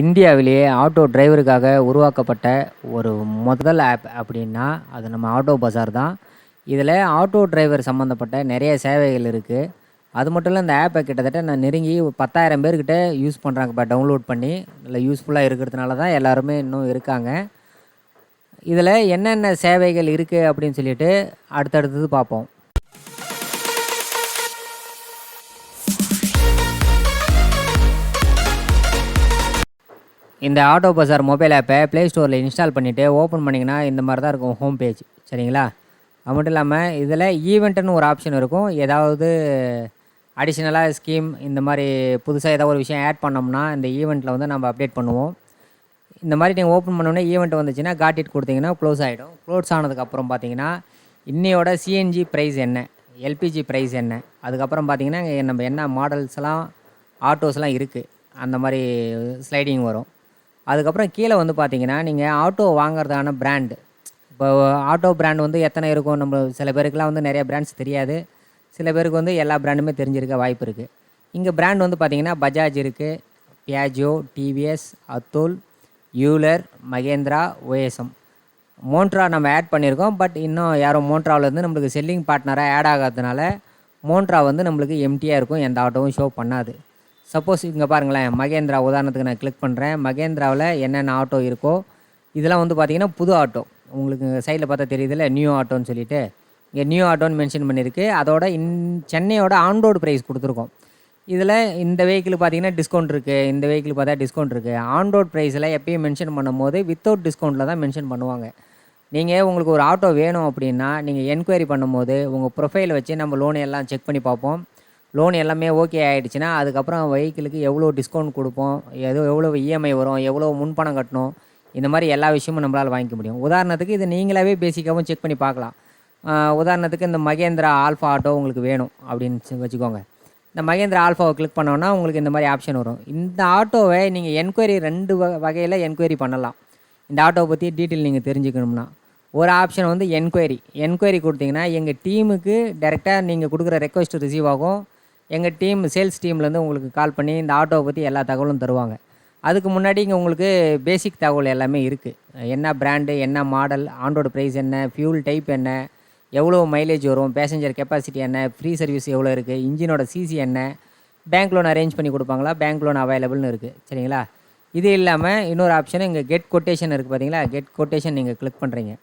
இந்தியாவிலேயே ஆட்டோ டிரைவருக்காக உருவாக்கப்பட்ட ஒரு முதல் ஆப் அப்படின்னா அது நம்ம ஆட்டோ பஜார் தான். இதில் ஆட்டோ டிரைவர் சம்மந்தப்பட்ட நிறைய சேவைகள் இருக்குது. அது மட்டும் இல்லை, இந்த ஆப்பை கிட்டத்தட்ட நான் நெருங்கி 10,000 பேர்கிட்ட யூஸ் பண்ணுறாங்க. இப்போ டவுன்லோட் பண்ணி நல்லா யூஸ்ஃபுல்லாக இருக்கிறதுனால தான் எல்லாருமே இன்னும் இருக்காங்க. இதில் என்னென்ன சேவைகள் இருக்குது அப்படின்னு சொல்லிட்டு அடுத்தடுத்தது பார்ப்போம். இந்த ஆட்டோ பஜார் மொபைல் ஆப்பை ப்ளே ஸ்டோரில் இன்ஸ்டால் பண்ணிவிட்டு ஓப்பன் பண்ணிங்கன்னா இந்த மாதிரி தான் இருக்கும் ஹோம் பேஜ். சரிங்களா? அது மட்டும் இல்லாமல் இதில் ஈவெண்ட்டுன்னு ஒரு ஆப்ஷன் இருக்கும். ஏதாவது அடிஷ்னலாக ஸ்கீம் இந்த மாதிரி புதுசாக ஏதாவது ஒரு விஷயம் ஆட் பண்ணோம்னா இந்த ஈவெண்ட்டில் வந்து நம்ம அப்டேட் பண்ணுவோம். இந்த மாதிரி நீங்கள் ஓப்பன் பண்ணோன்னே ஈவெண்ட் வந்துச்சுன்னா காட்டிட் கொடுத்தீங்கன்னா க்ளோஸ் ஆகிடும். க்ளோஸ் ஆனதுக்கப்புறம் பார்த்தீங்கன்னா இன்னையோட சிஎன்ஜி ப்ரைஸ் என்ன, எல்பிஜி ப்ரைஸ் என்ன, அதுக்கப்புறம் பார்த்தீங்கன்னா நம்ம என்ன மாடல்ஸ்லாம் ஆட்டோஸ்லாம் இருக்குது அந்த மாதிரி ஸ்லைடிங் வரும். அதுக்கப்புறம் கீழே வந்து பார்த்தீங்கன்னா நீங்கள் ஆட்டோ வாங்குறதான பிராண்டு. இப்போ ஆட்டோ பிராண்ட் வந்து எத்தனை இருக்கும், நம்ம சில பேருக்குலாம் வந்து நிறைய பிராண்ட்ஸ் தெரியாது. சில பேருக்கு வந்து எல்லா பிராண்டுமே தெரிஞ்சிருக்க வாய்ப்பு இருக்குது. இங்கே பிராண்ட் வந்து பார்த்திங்கன்னா பஜாஜ் இருக்குது, Piaggio, TVS, Atul, Euler, Mahindra, OSM. Montra நம்ம ஆட் பண்ணியிருக்கோம். பட் இன்னும் யாரும் மோன்ட்ராவிலேருந்து நம்மளுக்கு செல்லிங் பார்ட்னராக ஆட் ஆகாததுனால மோன்ட்ரா வந்து நம்மளுக்கு எம்டியாக இருக்கும், எந்த ஆட்டோவும் ஷோ பண்ணாது. சப்போஸ் இங்கே பாருங்களேன், மகேந்திரா உதாரணத்துக்கு நான் கிளிக் பண்ணுறேன். மகேந்திராவில் என்னென்ன ஆட்டோ இருக்கோ இதெல்லாம் வந்து பார்த்திங்கன்னா புது ஆட்டோ. உங்களுக்கு சைடில் பார்த்தா தெரியுதுல்ல, நியூ ஆட்டோன்னு சொல்லிட்டு. இங்கே நியூ ஆட்டோன்னு மென்ஷன் பண்ணியிருக்கு. அதோட சென்னையோட ஆன்ரோடு ப்ரைஸ் கொடுத்துருக்கோம். இதில் இந்த வெஹிக்கிள் பார்த்தீங்கன்னா டிஸ்கவுண்ட் இருக்குது, இந்த வெஹிக்கிள் பார்த்தா டிஸ்கவுண்ட் இருக்குது. ஆன்ரோட் ப்ரைஸில் எப்பயும் மென்ஷன் பண்ணும்போது வித்தவுட் டிஸ்கவுண்ட்டில் தான் மென்ஷன் பண்ணுவாங்க. நீங்கள் உங்களுக்கு ஒரு ஆட்டோ வேணும் அப்படின்னா நீங்கள் என்கொயரி பண்ணும்போது உங்கள் ப்ரொஃபைலை வச்சு நம்ம லோன் எல்லாம் செக் பண்ணி பார்ப்போம். லோன் எல்லாமே ஓகே ஆகிடுச்சுன்னா அதுக்கப்புறம் வெஹிக்கிளுக்கு எவ்வளோ டிஸ்கவுண்ட் கொடுப்போம், எவ்வளோ இஎம்ஐ வரும், எவ்வளோ முன்பணம் கட்டணும், இந்த மாதிரி எல்லா விஷயமும் நம்மளால் வாங்கிக்க முடியும். உதாரணத்துக்கு இது நீங்களாவே பேசிக்காகவும் செக் பண்ணி பார்க்கலாம். உதாரணத்துக்கு இந்த மகேந்திரா ஆல்ஃபா ஆட்டோ உங்களுக்கு வேணும் அப்படின்னு வச்சுக்கோங்க. இந்த மகேந்திரா ஆல்ஃபாவை கிளிக் பண்ணோன்னா உங்களுக்கு இந்த மாதிரி ஆப்ஷன் வரும். இந்த ஆட்டோவை நீங்கள் என்கொயரி 2 வகையில் என்கொயரி பண்ணலாம். இந்த ஆட்டோவை பற்றி டீட்டெயில் நீங்கள் தெரிஞ்சுக்கணும்னா ஒரு ஆப்ஷன் வந்து என்கொயரி கொடுத்தீங்கன்னா எங்கள் டீமுக்கு டைரெக்டாக நீங்கள் கொடுக்குற ரெக்வஸ்ட் ரிசீவ் ஆகும். எங்கள் டீம் சேல்ஸ் டீம்லேருந்து உங்களுக்கு கால் பண்ணி இந்த ஆட்டோவை பற்றி எல்லா தகவலும் தருவாங்க. அதுக்கு முன்னாடி இங்கே உங்களுக்கு பேசிக் தகவல் எல்லாமே இருக்குது. என்ன பிராண்டு, என்ன மாடல், ஆண்டோட ப்ரைஸ் என்ன, ஃபியூல் டைப் என்ன, எவ்வளோ மைலேஜ் வரும், பேசஞ்சர் கெப்பாசிட்டி என்ன, ஃப்ரீ சர்வீஸ் எவ்வளோ இருக்குது, இன்ஜினோட சிசி என்ன, பேங்க் லோன் அரேஞ்ச் பண்ணி கொடுப்பாங்களா, பேங்க் லோன் அவைலபிள்னு இருக்குது. சரிங்களா? இது இல்லாமல் இன்னொரு ஆப்ஷன் இங்கே கெட் கொட்டேஷன் இருக்குது. பார்த்தீங்களா? கெட் கொட்டேஷன் நீங்கள் கிளிக் பண்ணுறீங்க.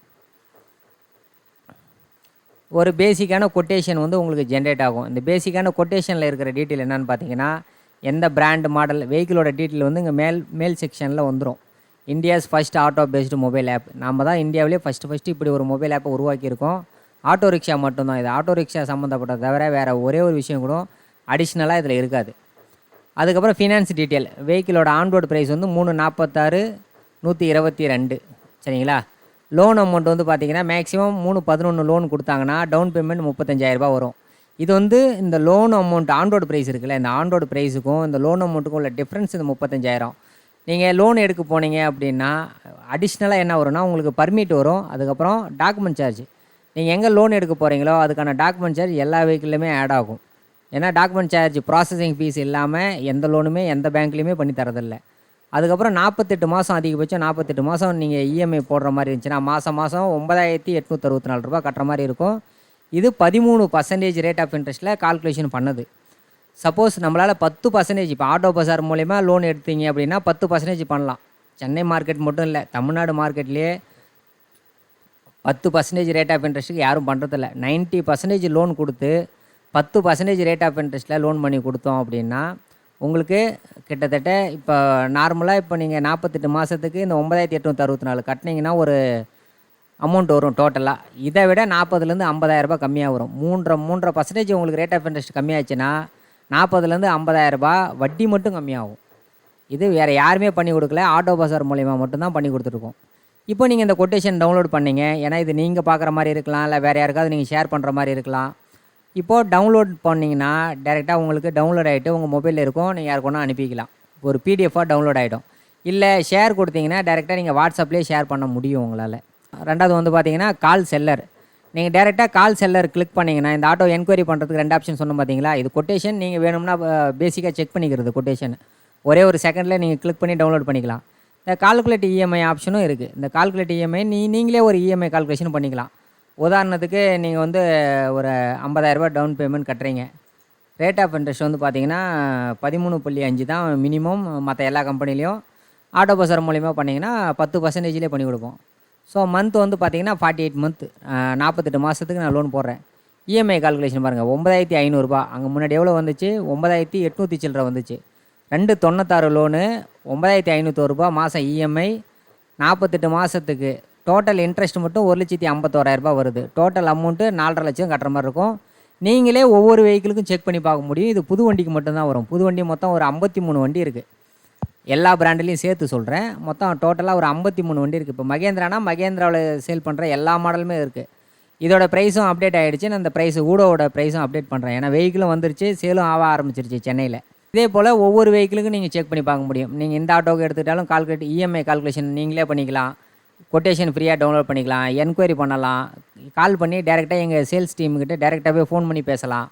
ஒரு பேசிக்கான கொட்டேஷன் வந்து உங்களுக்கு ஜென்ரேட் ஆகும். இந்த பேசிக்கான கொட்டேஷனில் இருக்கிற டீட்டெயில் என்னென்னு பார்த்தீங்கன்னா எந்த பிராண்ட், மாடல், வெஹிக்கிளோட டீட்டெயில் வந்து இங்கே மேல் செக்ஷனில் வந்துடும். India's first auto based mobile app. நம்ம தான் இந்தியாவிலே ஃபஸ்ட்டு இப்படி ஒரு மொபைல் ஆப்பை உருவாக்கியிருக்கோம். ஆட்டோ ரிக்ஷா மட்டும்தான் இது. ஆட்டோ ரிக்ஷா சம்மந்தப்பட்ட தவிர வேறு ஒரே ஒரு விஷயம் கூட அடிஷ்னலாக இதில் இருக்காது. அதுக்கப்புறம் ஃபினான்ஸ் டீட்டெயில். வெஹிக்கிளோட ஆன்ரோடு ப்ரைஸ் வந்து 346 122. சரிங்களா? லோன் அமௌண்ட் வந்து பார்த்திங்கன்னா மேக்ஸிமம் 311 லோன் கொடுத்தாங்கன்னா டவுன் பேமெண்ட் 35,000 வரும். இது வந்து இந்த லோன் அமௌண்ட் ஆன்ரோடு ப்ரைஸ் இருக்குல்ல, இந்த ஆன்ரோடு ப்ரைஸுக்கும் இந்த லோன் அமௌண்ட்டுக்கும் உள்ள டிஃப்ரென்ஸ் இந்த 35,000. நீங்கள் லோன் எடுக்க போனீங்க அப்படின்னா அடிஷ்னலாக என்ன வரும்னா உங்களுக்கு பர்மிட் வரும். அதுக்கப்புறம் டாக்குமெண்ட் சார்ஜ். நீங்கள் எங்கே லோன் எடுக்க போகிறீங்களோ அதுக்கான டாக்குமெண்ட் சார்ஜ் எல்லா வெஹிக்கிள்லையுமே ஆட் ஆகும். ஏன்னா டாக்குமெண்ட் சார்ஜ் ப்ராசஸிங் ஃபீஸ் இல்லாமல் எந்த லோனுமே எந்த பேங்க்லேயுமே பண்ணி தரதில்லை. அதுக்கப்புறம் 48 மாதம், அதிகபட்சம் 48 மாதம் நீங்கள் இஎம்ஐ போடுற மாதிரி இருந்துச்சுன்னா மாதம் 9,864 ரூபா கட்டுற மாதிரி இருக்கும். இது 13% ரேட் ஆஃப் இன்ட்ரெஸ்ட்டில் கால்குலேஷன் பண்ணுது. சப்போஸ் நம்மளால் 10% இப்போ ஆட்டோ பஜார் மூலயமா லோன் எடுத்தீங்க அப்படின்னா 10% பண்ணலாம். சென்னை மார்க்கெட் மட்டும் இல்லை, தமிழ்நாடு மார்க்கெட்லேயே 10% ரேட் ஆஃப் இன்ட்ரெஸ்ட்டுக்கு யாரும் பண்ணுறதில்ல. 90% லோன் கொடுத்து 10% ரேட் ஆஃப் இன்ட்ரெஸ்ட்டில் லோன் பண்ணி கொடுத்தோம் அப்படின்னா உங்களுக்கு கிட்டத்தட்ட இப்போ நார்மலாக இப்போ நீங்கள் 48 மாதத்துக்கு இந்த 9,864 கட்டினீங்கன்னா ஒரு அமௌண்ட் வரும் டோட்டலாக. இதை விட 40,000 50,000 கம்மியாக வரும். 3.5% உங்களுக்கு ரேட் ஆஃப் இன்ட்ரெஸ்ட் கம்மியாச்சுன்னா 40,000 50,000 வட்டி மட்டும் கம்மியாகும். இது வேறு யாருமே பண்ணி கொடுக்கல, ஆட்டோ பஜார் மூலிமா மட்டும்தான் பண்ணி கொடுத்துருக்கோம். இப்போ நீங்கள் இந்த கொட்டேஷன் டவுன்லோட் பண்ணிங்க. ஏன்னா இது நீங்கள் பார்க்குற மாதிரி இருக்கலாம், இல்லை வேறு யாருக்காவது நீங்கள் ஷேர் பண்ணுற மாதிரி இருக்கலாம். இப்போது டவுன்லோட் பண்ணிங்கன்னா டேரெக்டாக உங்களுக்கு டவுன்லோட் ஆகிட்டு உங்கள் மொபைலில் இருக்கும். நீங்கள் யாருக்குன்னா அனுப்பிக்கலாம். ஒரு பிடிஎஃபாக டவுன்லோட் ஆகிடும். இல்லை ஷேர் கொடுத்தீங்கன்னா டேரெக்டாக நீங்கள் வாட்ஸ்அப்லேயே ஷேர் பண்ண முடியும் உங்களால். ரெண்டாவது வந்து பார்த்தீங்கன்னா கால் செல்லர். நீங்கள் டேரெக்டாக கால் செல்லர் கிளிக் பண்ணிங்கன்னா இந்த ஆட்டோ என்கொயரி பண்ணுறதுக்கு 2 ஆப்ஷன் சொன்னோம் பார்த்தீங்களா? இது கொட்டேஷன். நீங்கள் வேணும்னா பேசிக்காக செக் பண்ணிக்கிறது கொட்டேஷன். ஒரே ஒரு செகண்டில் நீங்கள் கிளிக் பண்ணி டவுன்லோட் பண்ணிக்கலாம். இந்த கால்குலேட் இஎம்ஐ ஆப்ஷனும் இருக்குது. இந்த கால்குலேட் இஎம்ஐ நீங்களே ஒரு இஎம்ஐ கால்குலேஷன் பண்ணிக்கலாம். உதாரணத்துக்கு நீங்கள் வந்து ஒரு 50,000 டவுன் பேமெண்ட் கட்டுறீங்க. ரேட் ஆஃப் இன்ட்ரெஸ்ட் வந்து பார்த்தீங்கன்னா 13.5 தான் மினிமம். மற்ற எல்லா கம்பெனிலையும் ஆட்டோ பஸார் மூலிமா பண்ணிங்கன்னா 10% பண்ணி கொடுப்போம். ஸோ மந்த் வந்து பார்த்தீங்கன்னா 48 மந்த், 48 மாதத்துக்கு நான் லோன் போடுறேன். இஎம்ஐ கால்குலேஷன் பாருங்கள், 9,500 அங்கே முன்னாடி எவ்வளோ வந்துச்சு, 9,800 சில்லற வந்துச்சு. 296 லோனு, 9,500 மாதம் இஎம்ஐ, 48 மாதத்துக்கு. டோட்டல் இன்ட்ரெஸ்ட் மட்டும் 1,51,000 வருது. டோட்டல் அமௌண்ட்டு 4,50,000 லட்சம் கட்டுற மாதிரி இருக்கும். நீங்களே ஒவ்வொரு வெஹிக்கிளுக்கும் செக் பண்ணி பார்க்க முடியும். இது புது வண்டிக்கு மட்டும்தான் வரும். புது வண்டி மொத்தம் ஒரு 53 வண்டி இருக்குது. எல்லா பிராண்ட்லேயும் சேர்த்து சொல்கிறேன். மொத்தம் டோட்டலாக ஒரு 53 வண்டி இருக்குது. இப்போ மகேந்திரானா மகேந்திராவில் சேல் பண்ணுற எல்லா மாடலுமே இருக்குது. இதோட ப்ரைஸும் அப்டேட் ஆகிடுச்சு. நான் அந்த ப்ரைஸ் ஊடோட ப்ரைஸும் அப்டேட் பண்ணுறேன். ஏன்னா வெஹிக்கிளும் வந்துருச்சு, சேலும் ஆக ஆரம்பிச்சிருச்சு சென்னையில். இதே போல் ஒவ்வொரு வெஹிக்கிளுக்கும் நீங்கள் செக் பண்ணி பார்க்க முடியும். நீங்கள் இந்த ஆட்டோவுக்கு எடுத்துக்கிட்டாலும் கால்குலேட் இஎம்ஐ கால்குலேஷன் நீங்களே பண்ணிக்கலாம். கொட்டேஷன் ஃப்ரீயாக டவுன்லோட் பண்ணிக்கலாம். என்கொயரி பண்ணலாம். கால் பண்ணி டேரெக்டாக எங்கள் சேல்ஸ் டீமுக்கிட்ட டேரெக்டாகவே ஃபோன் பண்ணி பேசலாம்.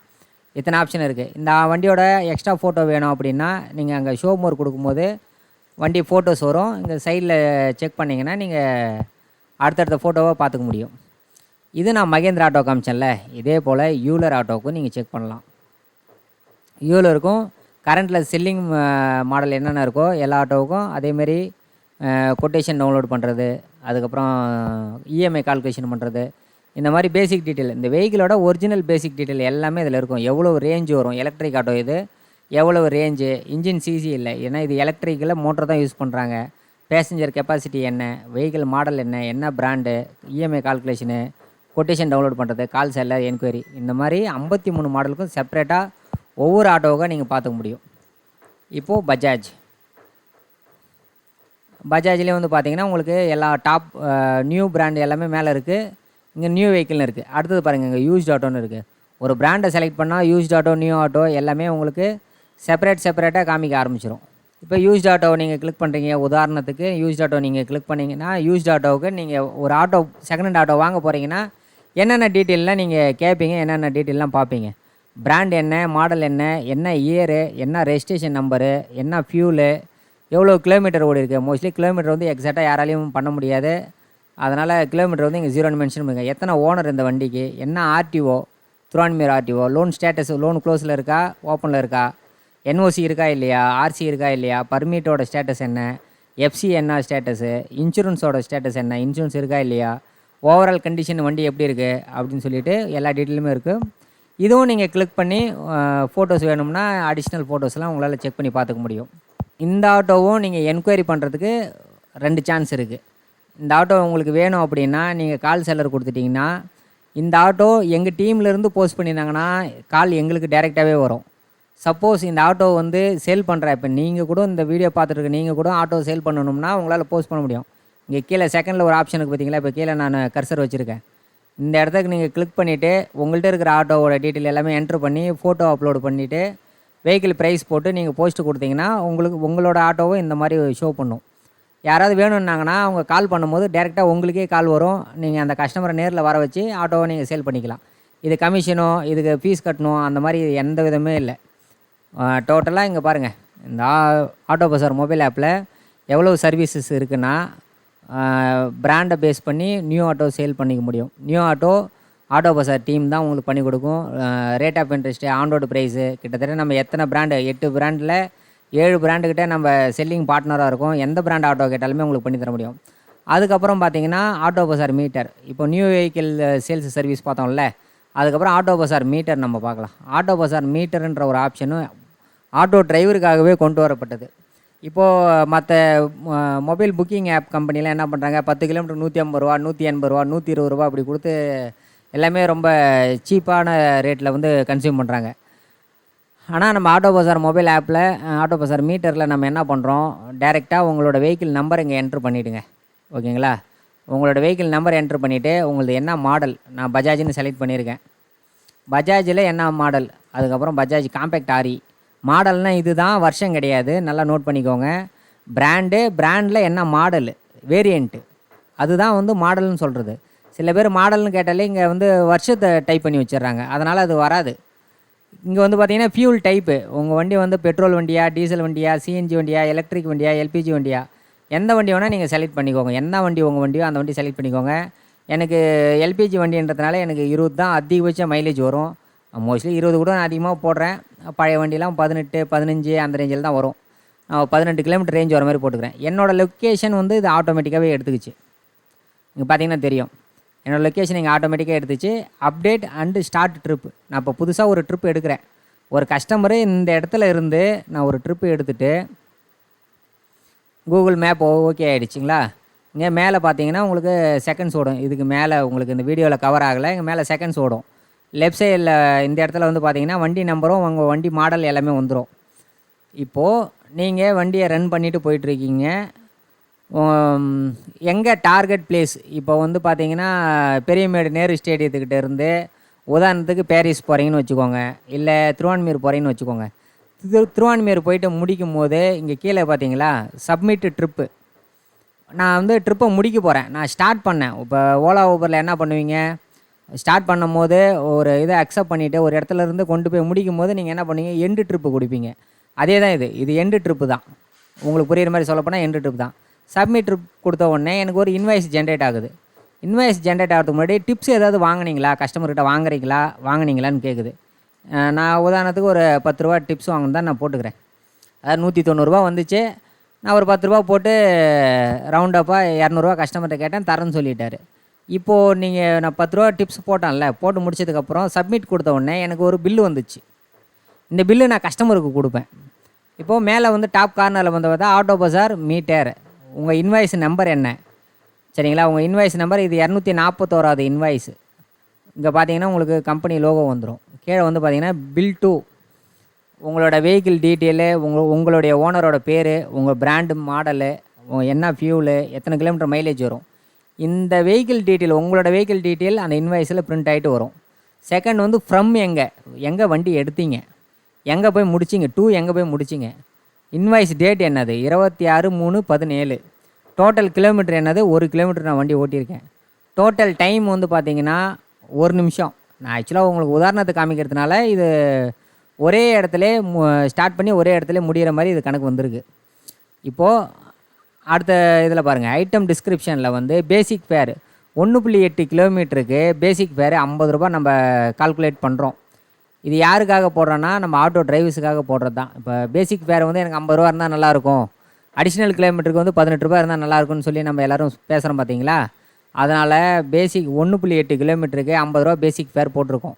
இத்தனை ஆப்ஷன் இருக்குது. இந்த வண்டியோட எக்ஸ்ட்ரா ஃபோட்டோ வேணும் அப்படின்னா நீங்கள் அங்கே ஷோ மோர் கொடுக்கும்போது வண்டி ஃபோட்டோஸ் வரும். இங்கே சைடில் செக் பண்ணிங்கன்னா நீங்கள் அடுத்தடுத்த ஃபோட்டோவை பார்த்துக்க முடியும். இது நான் மகேந்திரா ஆட்டோ காமிச்சேன்ல, இதே போல் யூலர் ஆட்டோவுக்கும் நீங்கள் செக் பண்ணலாம். யூலருக்கும் கரண்ட்டில் செல்லிங் மாடல் என்னென்ன இருக்கோ எல்லா ஆட்டோவுக்கும் அதேமாரி கொட்டேஷன் டவுன்லோட் பண்ணுறது, அதுக்கப்புறம் இஎம்ஐ கால்குலேஷன் பண்ணுறது, இந்த மாதிரி பேசிக் டீட்டெயில், இந்த வெஹிக்கிளோட ஒரிஜினல் பேசிக் டீட்டெயில் எல்லாமே இதில் இருக்கும். எவ்வளோ ரேஞ்சு வரும், எலக்ட்ரிக் ஆட்டோ இது எவ்வளவு ரேஞ்சு, இன்ஜின் சிசி இல்லை, ஏன்னா இது எலக்ட்ரிக்கில் மோட்டர் தான் யூஸ் பண்ணுறாங்க, பேசஞ்சர் கெப்பாசிட்டி என்ன, வெஹிக்கிள் மாடல் என்ன brand, EMI calculation, quotation download பண்ணுறது, கால் செல்லர் என்கொயரி, இந்த மாதிரி 53 மாடலுக்கும் செப்பரேட்டாக ஒவ்வொரு ஆட்டோவுக்காக நீங்கள் பார்த்துக்க முடியும். இப்போது பஜாஜ்லேயே வந்து பார்த்தீங்கன்னா உங்களுக்கு எல்லா டாப் நியூ பிராண்டு எல்லாமே மேலே இருக்குது. இங்கே நியூ வெஹிக்கிள்னு இருக்குது. அடுத்தது பாருங்கள், இங்கே யூஸ்ட் ஆட்டோன்னு இருக்குது. ஒரு பிராண்டை செலக்ட் பண்ணால் யூஸ்ட் ஆட்டோ, நியூ ஆட்டோ எல்லாமே உங்களுக்கு செப்பரேட்டாக காமிக்க ஆரம்பிச்சிடும். இப்போ யூஸ்ட் ஆட்டோவை நீங்கள் கிளிக் பண்ணுறீங்க. உதாரணத்துக்கு யூஸ்ட் ஆட்டோ நீங்கள் கிளிக் பண்ணிங்கன்னா, யூஸ்ட் ஆட்டோவுக்கு நீங்கள் ஒரு ஆட்டோ செகண்ட் ஹேண்ட் ஆட்டோ வாங்க போகிறீங்கன்னா என்னென்ன டீட்டெயிலெலாம் நீங்கள் கேட்பீங்க, என்னென்ன டீட்டெயிலெலாம் பார்ப்பீங்க. பிராண்ட் என்ன, மாடல் என்ன இயரு, என்ன ரெஜிஸ்ட்ரேஷன் நம்பரு, என்ன ஃபியூலு, எவ்வளோ கிலோமீட்டர் ஓடி இருக்குது. மோஸ்ட்லி கிலோமீட்டர் வந்து எக்ஸாக்டாக யாராலையும் பண்ண முடியாது. அதனால் கிலோமீட்டர் வந்து இங்கே 0 மென்ஷன் பண்ணுங்க. எத்தனை ஓனர் இந்த வண்டிக்கு, என்ன RTO, Thiruvanmiyur RTO, loan status, loan க்ளோஸில் இருக்கா, ஓப்பனில் இருக்கா, என்ஓசி இருக்கா இல்லையா, ஆர்சி இருக்கா இல்லையா, பர்மிட்டோட ஸ்டேட்டஸ் என்ன, எஃப்சி என்ன ஸ்டேட்டஸு, இன்சூரன்ஸோட ஸ்டேட்டஸ் என்ன, இன்சூரன்ஸ் இருக்கா இல்லையா, ஓவரால் கண்டிஷன் வண்டி எப்படி இருக்குது அப்படின்னு சொல்லிட்டு எல்லா டீட்டெயிலுமே இருக்குது. இதுவும் நீங்கள் கிளிக் பண்ணி ஃபோட்டோஸ் வேணும்னா அடிஷ்னல் ஃபோட்டோஸ்லாம் உங்களால் செக் பண்ணி பார்த்துக்க முடியும். இந்த ஆட்டோவும் நீங்கள் என்கொயரி பண்ணுறதுக்கு 2 சான்ஸ் இருக்குது. இந்த ஆட்டோ உங்களுக்கு வேணும் அப்படின்னா நீங்கள் கால் செல்லர் கொடுத்துட்டிங்கன்னா, இந்த ஆட்டோ எங்கள் டீம்லேருந்து போஸ்ட் பண்ணியிருந்தாங்கன்னா கால் எங்களுக்கு டைரெக்டாகவே வரும். சப்போஸ் இந்த ஆட்டோ வந்து சேல் பண்ணுற, இப்போ நீங்கள் கூட இந்த வீடியோ பார்த்துட்டு நீங்கள் கூட ஆட்டோ சேல் பண்ணணும்னா உங்களால் போஸ்ட் பண்ண முடியும். இங்கே கீழே செகண்டில் ஒரு ஆப்ஷனுக்கு பார்த்தீங்களா, இப்போ கீழே நான் கர்சர் வச்சுருக்கேன். இந்த இடத்துக்கு நீங்கள் கிளிக் பண்ணிவிட்டு உங்கள்கிட்ட இருக்கிற ஆட்டோவோட டீட்டெயில் எல்லாமே என்ட்ரு பண்ணி ஃபோட்டோ அப்லோடு பண்ணிவிட்டு வெஹிக்கிள் ப்ரைஸ் போட்டு நீங்கள் போஸ்ட்டு கொடுத்தீங்கன்னா உங்களோட ஆட்டோவும் இந்த மாதிரி ஷோ பண்ணும். யாராவது வேணும்னாங்கன்னா அவங்க கால் பண்ணும்போது டேரெக்டாக உங்களுக்கே கால் வரும். நீங்கள் அந்த கஸ்டமரை நேரில் வர வச்சு ஆட்டோவை நீங்கள் சேல் பண்ணிக்கலாம். இது கமிஷனோ இதுக்கு ஃபீஸ் கட்டணும் அந்த மாதிரி எந்த விதமே இல்லை. டோட்டலாக இங்கே பாருங்கள், இந்த ஆட்டோ பஸார் மொபைல் ஆப்பில் எவ்வளோ சர்வீசஸ் இருக்குன்னா பிராண்டை பேஸ் பண்ணி நியூ ஆட்டோ சேல் பண்ணிக்க முடியும். நியூ ஆட்டோ பஸார் டீம் தான் உங்களுக்கு பண்ணி கொடுக்கும். Rate of interest, on road price, கிட்டத்தட்ட நம்ம எத்தனை பிராண்டு, 8 பிராண்டில் 7 பிராண்டுக்கிட்ட நம்ம செல்லிங் பார்ட்னராக இருக்கும். எந்த பிராண்ட் ஆட்டோ கேட்டாலுமே உங்களுக்கு பண்ணி தர முடியும். அதுக்கப்புறம் பார்த்தீங்கன்னா ஆட்டோ பஸார் மீட்டர், இப்போ நியூ வெஹிக்கிள் சேல்ஸ் சர்வீஸ் பார்த்தோம்ல, அதுக்கப்புறம் ஆட்டோ பஸார் மீட்டர் நம்ம பார்க்கலாம். ஆட்டோ பஸார் மீட்டருன்ற ஒரு ஆப்ஷனும் ஆட்டோ டிரைவருக்காகவே கொண்டு வரப்பட்டது. இப்போது மற்ற மொபைல் புக்கிங் ஆப் கம்பெனிலாம் என்ன பண்ணுறாங்க, 10 கிலோமீட்டர் 150 ரூபா, 180 ரூபா, 120 ரூபா அப்படி கொடுத்து எல்லாமே ரொம்ப சீப்பான ரேட்டில் வந்து கன்சியூம் பண்ணுறாங்க. ஆனால் நம்ம ஆட்டோ பஸார் மொபைல் ஆப்பில், ஆட்டோ பஸார் மீட்டரில் நம்ம என்ன பண்ணுறோம், டைரெக்டாக உங்களோட வெஹிக்கிள் நம்பர் இங்கே என்ட்ரு பண்ணிவிடுங்க. ஓகேங்களா, உங்களோட வெஹிக்கிள் நம்பர் என்ட்ரு பண்ணிவிட்டு உங்களது என்ன மாடல், நான் பஜாஜ்னு செலக்ட் பண்ணியிருக்கேன். பஜாஜில் என்ன மாடல், அதுக்கப்புறம் பஜாஜ் காம்பேக்ட் ஆரி மாடல்னால் இது தான், வருஷம் கிடையாது, நல்லா நோட் பண்ணிக்கோங்க. பிராண்டில் என்ன மாடலு, வேரியண்ட்டு, அதுதான் வந்து மாடல்னு சொல்கிறது. சில பேர் மாடல்னு கேட்டாலே இங்கே வந்து வருஷத்தை டைப் பண்ணி வச்சிடுறாங்க, அதனால் அது வராது. இங்கே வந்து பார்த்தீங்கன்னா ஃபியூல் டைப்பு, உங்கள் வண்டி வந்து பெட்ரோல் வண்டியா, டீசல் வண்டியா, சிஎன்ஜி வண்டியா, எலக்ட்ரிக் வண்டியா, எல்பிஜி வண்டியா, எந்த வண்டி வேணால் நீங்கள் செலக்ட் பண்ணிக்கோங்க. என்ன வண்டி உங்கள் வண்டியோ அந்த வண்டி செலக்ட் பண்ணிக்கோங்க. எனக்கு எல்பிஜி வண்டின்றதுனால எனக்கு 20 தான் அதிகபட்ச மைலேஜ் வரும். மோஸ்ட்லி 20 கூட நான் அதிகமாக போடுறேன். பழைய வண்டிலாம் 18, 15 அந்த ரேஞ்சில் தான் வரும். நான் 18 கிலோமீட்டர் ரேஞ்ச் வர மாதிரி போட்டுக்கிறேன். என்னோடய லொக்கேஷன் வந்து இது ஆட்டோமேட்டிக்காகவே எடுத்துக்கிச்சு. இங்கே பார்த்தீங்கன்னா தெரியும். என்னோடய லொக்கேஷன் இங்கே ஆட்டோமேட்டிக்காக எடுத்துச்சு. Update and start trip. நான் இப்போ புதுசாக ஒரு ட்ரிப் எடுக்கிறேன். ஒரு கஸ்டமரு இந்த இடத்துல இருந்து நான் ஒரு ட்ரிப்பு எடுத்துகிட்டு கூகுள் மேப் ஓகே ஆகிடுச்சிங்களா. இங்கே மேலே பார்த்தீங்கன்னா உங்களுக்கு செகண்ட்ஸ் ஓடும். இதுக்கு மேலே உங்களுக்கு இந்த வீடியோவில் கவர் ஆகலை. இங்கே மேலே செகண்ட்ஸ் ஓடும். லெஃப்ட் சைடில் இந்த இடத்துல வந்து பார்த்தீங்கன்னா வண்டி நம்பரும் உங்கள் வண்டி மாடல் எல்லாமே வந்துடும். இப்போது நீங்கள் வண்டியை ரன் பண்ணிவிட்டு போயிட்டுருக்கீங்க. எங்கே டார்கெட் பிளேஸ் இப்போ வந்து பார்த்தீங்கன்னா பெரியமேடு நேரு ஸ்டேடியத்துக்கிட்ட இருந்து உதாரணத்துக்கு பாரிஸ் போகிறீங்கன்னு வச்சுக்கோங்க, இல்லை திருவான்மியூர் போகிறீங்கன்னு வச்சுக்கோங்க. திருவான்மியூர் போயிட்டு முடிக்கும் போது இங்கே கீழே பார்த்தீங்களா சப்மிட் ட்ரிப்பு. நான் வந்து ட்ரிப்பை முடிக்க போகிறேன். நான் ஸ்டார்ட் பண்ணேன். இப்போ ஓலா ஊபரில் என்ன பண்ணுவீங்க, ஸ்டார்ட் பண்ணும் போது ஒரு இதை அக்செப்ட் பண்ணிவிட்டு ஒரு இடத்துல இருந்து கொண்டு போய் முடிக்கும் போது நீங்கள் என்ன பண்ணுவீங்க, எண்டு ட்ரிப்பு கொடுப்பீங்க. அதே தான் இது எண்டு ட்ரிப்பு தான். உங்களுக்கு புரியுற மாதிரி சொல்லப்போனால் எண்டு ட்ரிப் தான். சப்மிட் ட்ரிப் கொடுத்த உடனே எனக்கு ஒரு இன்வாய்ஸ் ஜென்ரேட் ஆகுது. இன்வாய்ஸ் ஜென்ரேட் ஆகிறதுக்கு முன்னாடி டிப்ஸ் ஏதாவது வாங்கினீங்களா, கஸ்டமர்கிட்ட வாங்கினீங்களான்னு கேட்குது. நான் உதாரணத்துக்கு ஒரு 10 ரூபா டிப்ஸ் வாங்கணும் தான் நான் போட்டுக்கிறேன். அதாவது 190 வந்துச்சு. நான் ஒரு 10 ரூபா போட்டு ரவுண்டப்பாக 200 கஸ்டமர்கிட்ட கேட்டேன், தரேன்னு சொல்லிட்டாரு. இப்போது நீங்கள் நான் 10 ரூபா டிப்ஸ் போட்டேன்ல, போட்டு முடிச்சதுக்கப்புறம் சப்மிட் கொடுத்த உடனே எனக்கு ஒரு பில்லு வந்துச்சு. இந்த பில்லு நான் கஸ்டமருக்கு கொடுப்பேன். இப்போது மேலே வந்து டாப் கார்னரில் வந்து பார்த்தா ஆட்டோ பஜார் மீட்டர், உங்கள் இன்வாய்ஸ் நம்பர் என்ன, சரிங்களா, உங்கள் இன்வாய்ஸ் நம்பர் இது 241வது இன்வாய்ஸ். இங்கே பார்த்தீங்கன்னா உங்களுக்கு கம்பெனி லோகோ வந்துடும். கீழே வந்து பார்த்தீங்கன்னா பில் டூ, உங்களோட வெஹிக்கிள் டீட்டெயிலு, உங்களுடைய ஓனரோட பேர், உங்கள் பிராண்டு மாடலு, என்ன ஃபியூலு, எத்தனை கிலோமீட்டர் மைலேஜ் வரும், இந்த வெஹிக்கிள் டீட்டெயில், உங்களோட வெஹிக்கிள் டீட்டெயில் அந்த இன்வாய்ஸில் பிரிண்ட் ஆகிட்டு வரும். செகண்ட் வந்து ஃப்ரம் எங்கே வண்டி எடுத்தீங்க, எங்கே போய் முடிச்சிங்க, எங்கே போய் முடிச்சிங்க, இன்வாய்ஸ் டேட் என்னது 26/3/17, டோட்டல் கிலோமீட்டர் என்னது 1 கிலோமீட்டர் நான் வண்டி ஓட்டியிருக்கேன். டோட்டல் டைம் வந்து பார்த்தீங்கன்னா 1 நிமிஷம். நான் ஆக்சுவலாக உங்களுக்கு உதாரணத்தை காமிக்கிறதுனால இது ஒரே இடத்துல ஸ்டார்ட் பண்ணி ஒரே இடத்துல முடிகிற மாதிரி இது கணக்கு வந்திருக்கு. இப்போது அடுத்த இதில் பாருங்கள், ஐட்டம் டிஸ்கிரிப்ஷனில் வந்து பேசிக் ஃபேர் 1.8 கிலோமீட்டருக்கு பேசிக் ஃபேர் 50 ரூபா நம்ம கால்குலேட் பண்ணுறோம். இது யாருக்காக போடுறோன்னா நம்ம ஆட்டோ டிரைவர்ஸுக்காக போடுறது தான். இப்போ பேசிக் ஃபேர் வந்து எனக்கு 50 ரூபா இருந்தால் நல்லாயிருக்கும், அடிஷ்னல் கிலோமீட்டருக்கு வந்து 18 ரூபா இருந்தால் நல்லாயிருக்கும்னு சொல்லி நம்ம எல்லோரும் பேசுகிறோம் பார்த்தீங்களா. அதனால் பேசிக் 1.8 கிலோமீட்டருக்கு 50 ரூபா பேசிக் ஃபேர் போட்டிருக்கோம்.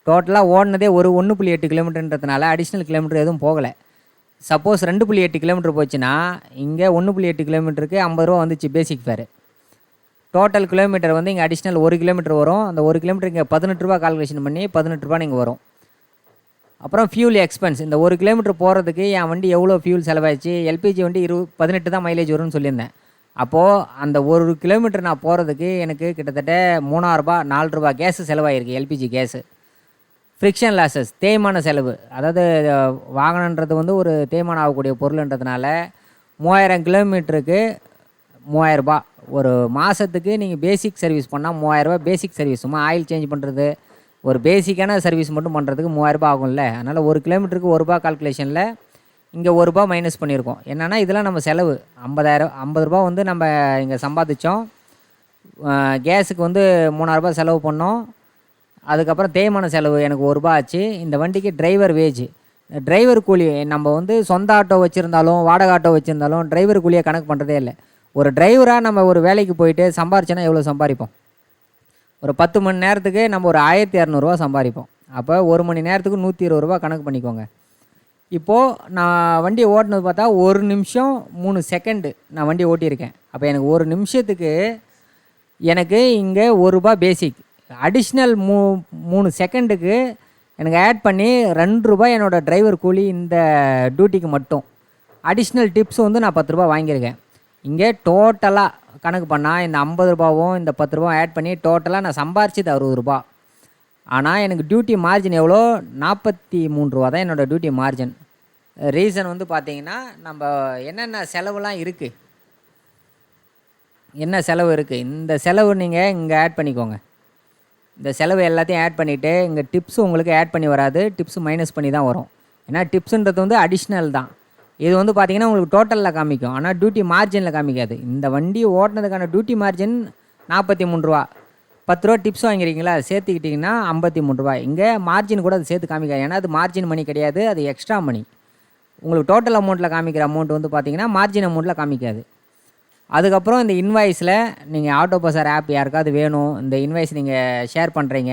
டோட்டலாக ஓடினதே ஒரு 1.8 கிலோமீட்டர்ன்றதுனால அடிஷ்னல் கிலோமீட்டர் எதுவும் போகலை. சப்போஸ் 2.8 கிலோமீட்டர் போச்சுன்னா இங்கே 1.8 கிலோமீட்டருக்கு 50 ரூபா வந்துச்சு பேசிக் ஃபேர். டோட்டல் கிலோமீட்டர் வந்து இங்கே அடிஷ்னல் 1 கிலோமீட்டர் வரும். அந்த 1 கிலோமீட்டர் இங்கே 18 ரூபா கால்குலேஷன் பண்ணி 18 ரூபா நீங்கள் வரும். அப்புறம் ஃபியூல் எக்ஸ்பென்ஸ், இந்த 1 கிலோமீட்டர் போகிறதுக்கு என் வண்டி எவ்வளோ ஃபியூல் செலவாயிடுச்சு, எல்பிஜி வண்டி 18 தான் மைலேஜ் வரும்னு சொல்லியிருந்தேன். அப்போது அந்த 1 கிலோமீட்டர் நான் போகிறதுக்கு எனக்கு கிட்டத்தட்ட 3,000 ரூபா 4 ரூபா கேஸு செலவாயிருக்கு, எல்பிஜி கேஸு. ஃப்ரிக்ஷன் லாஸஸ், தேய்மான செலவு, அதாவது வாகனன்றது வந்து ஒரு தேய்மானம் ஆகக்கூடிய பொருள்ன்றதுனால 3000 கிலோமீட்டருக்கு 3000 ரூபா. ஒரு மாதத்துக்கு நீங்கள் பேசிக் சர்வீஸ் பண்ணால் 3000 ரூபா பேசிக் சர்வீஸ், சும்மா ஆயில் சேஞ்ச் பண்ணுறது, ஒரு பேசிக்கான சர்வீஸ் மட்டும் பண்ணுறதுக்கு 3000 ரூபா ஆகும்ல. அதனால் 1 கிலோமீட்டருக்கு 1 ரூபா கால்குலேஷனில் இங்கே 1 ரூபா மைனஸ் பண்ணியிருக்கோம். என்னென்னா இதெல்லாம் நம்ம செலவு 50 ரூபா வந்து நம்ம இங்கே சம்பாதிச்சோம். கேஸுக்கு வந்து 3000 ரூபா செலவு பண்ணோம். அதுக்கப்புறம் தேய்மான செலவு எனக்கு 1 ரூபா ஆச்சு. இந்த வண்டிக்கு டிரைவர் வேஜ், டிரைவர் கூலி, நம்ம வந்து சொந்த ஆட்டோ வச்சுருந்தாலும் வாடகை ஆட்டோ வச்சுருந்தாலும் டிரைவர் கூலியை கணக்கு பண்ணுறதே இல்லை. ஒரு டிரைவராக நம்ம ஒரு வேலைக்கு போயிட்டு சம்பாரிச்சோன்னா எவ்வளோ சம்பாதிப்போம், ஒரு 10 மணி நேரத்துக்கு நம்ம ஒரு 1200 சம்பாதிப்போம். அப்போ 1 மணி நேரத்துக்கு 120 ரூபா கணக்கு பண்ணிக்கோங்க. இப்போது நான் வண்டி ஓட்டினது பார்த்தா 1 நிமிஷம் 3 செகண்டு நான் வண்டி ஓட்டியிருக்கேன். அப்போ எனக்கு 1 நிமிஷத்துக்கு எனக்கு இங்கே 1 ரூபா பேசிக், அடிஷ்னல் 3 செகண்டுக்கு எனக்கு ஆட் பண்ணி 2 ரூபா என்னோடய டிரைவர் கூலி இந்த டியூட்டிக்கு மட்டும். அடிஷ்னல் டிப்ஸ் வந்து நான் 10 ரூபா வாங்கியிருக்கேன். இங்கே டோட்டலாக கணக்கு பண்ணால் இந்த 50 ரூபாவும் இந்த 10 ரூபாவும் ஆட் பண்ணி டோட்டலாக நான் சம்பாரிச்சது 60 ரூபா. ஆனால் எனக்கு டியூட்டி மார்ஜின் எவ்வளோ, 43 ரூபா தான் என்னோடய டியூட்டி மார்ஜின். ரீசன் வந்து பார்த்தீங்கன்னா நம்ம என்னென்ன செலவுலாம் இருக்குது, என்ன செலவு இருக்குது, இந்த செலவு நீங்கள் இங்கே ஆட் பண்ணிக்கோங்க. இந்த செலவு எல்லாத்தையும் ஆட் பண்ணிவிட்டு இங்கே டிப்ஸ் உங்களுக்கு ஆட் பண்ணி வராது, டிப்ஸ் மைனஸ் பண்ணி தான் வரும். ஏன்னா டிப்ஸுன்றது வந்து அடிஷ்னல் தான். இது வந்து பார்த்தீங்கன்னா உங்களுக்கு டோட்டலில் காமிக்கும், ஆனால் டியூட்டி மார்ஜினில் காமிக்காது. இந்த வண்டி ஓட்டினதுக்கான டியூட்டி மார்ஜின் ரூ. 43. ரூ. 10 டிப்ஸ் வாங்கிருக்கீங்களா, சேர்த்துக்கிட்டிங்கன்னா ரூ. 53. இங்கே மார்ஜின் கூட அது சேர்த்து காமிக்காது, ஏன்னா அது மார்ஜின் மணி கிடையாது, அது எக்ஸ்ட்ரா மணி. உங்களுக்கு டோட்டல் அமௌண்ட்டில் காமிக்கிற அமௌண்ட் வந்து பார்த்தீங்கன்னா மார்ஜின் அமௌண்ட்டில் காமிக்காது. அதுக்கப்புறம் இந்த இன்வாய்ஸில் நீங்கள் ஆட்டோ பஸார் ஆப் யாருக்காவது வேணும், இந்த இன்வாய்ஸ் நீங்கள் ஷேர் பண்ணுறீங்க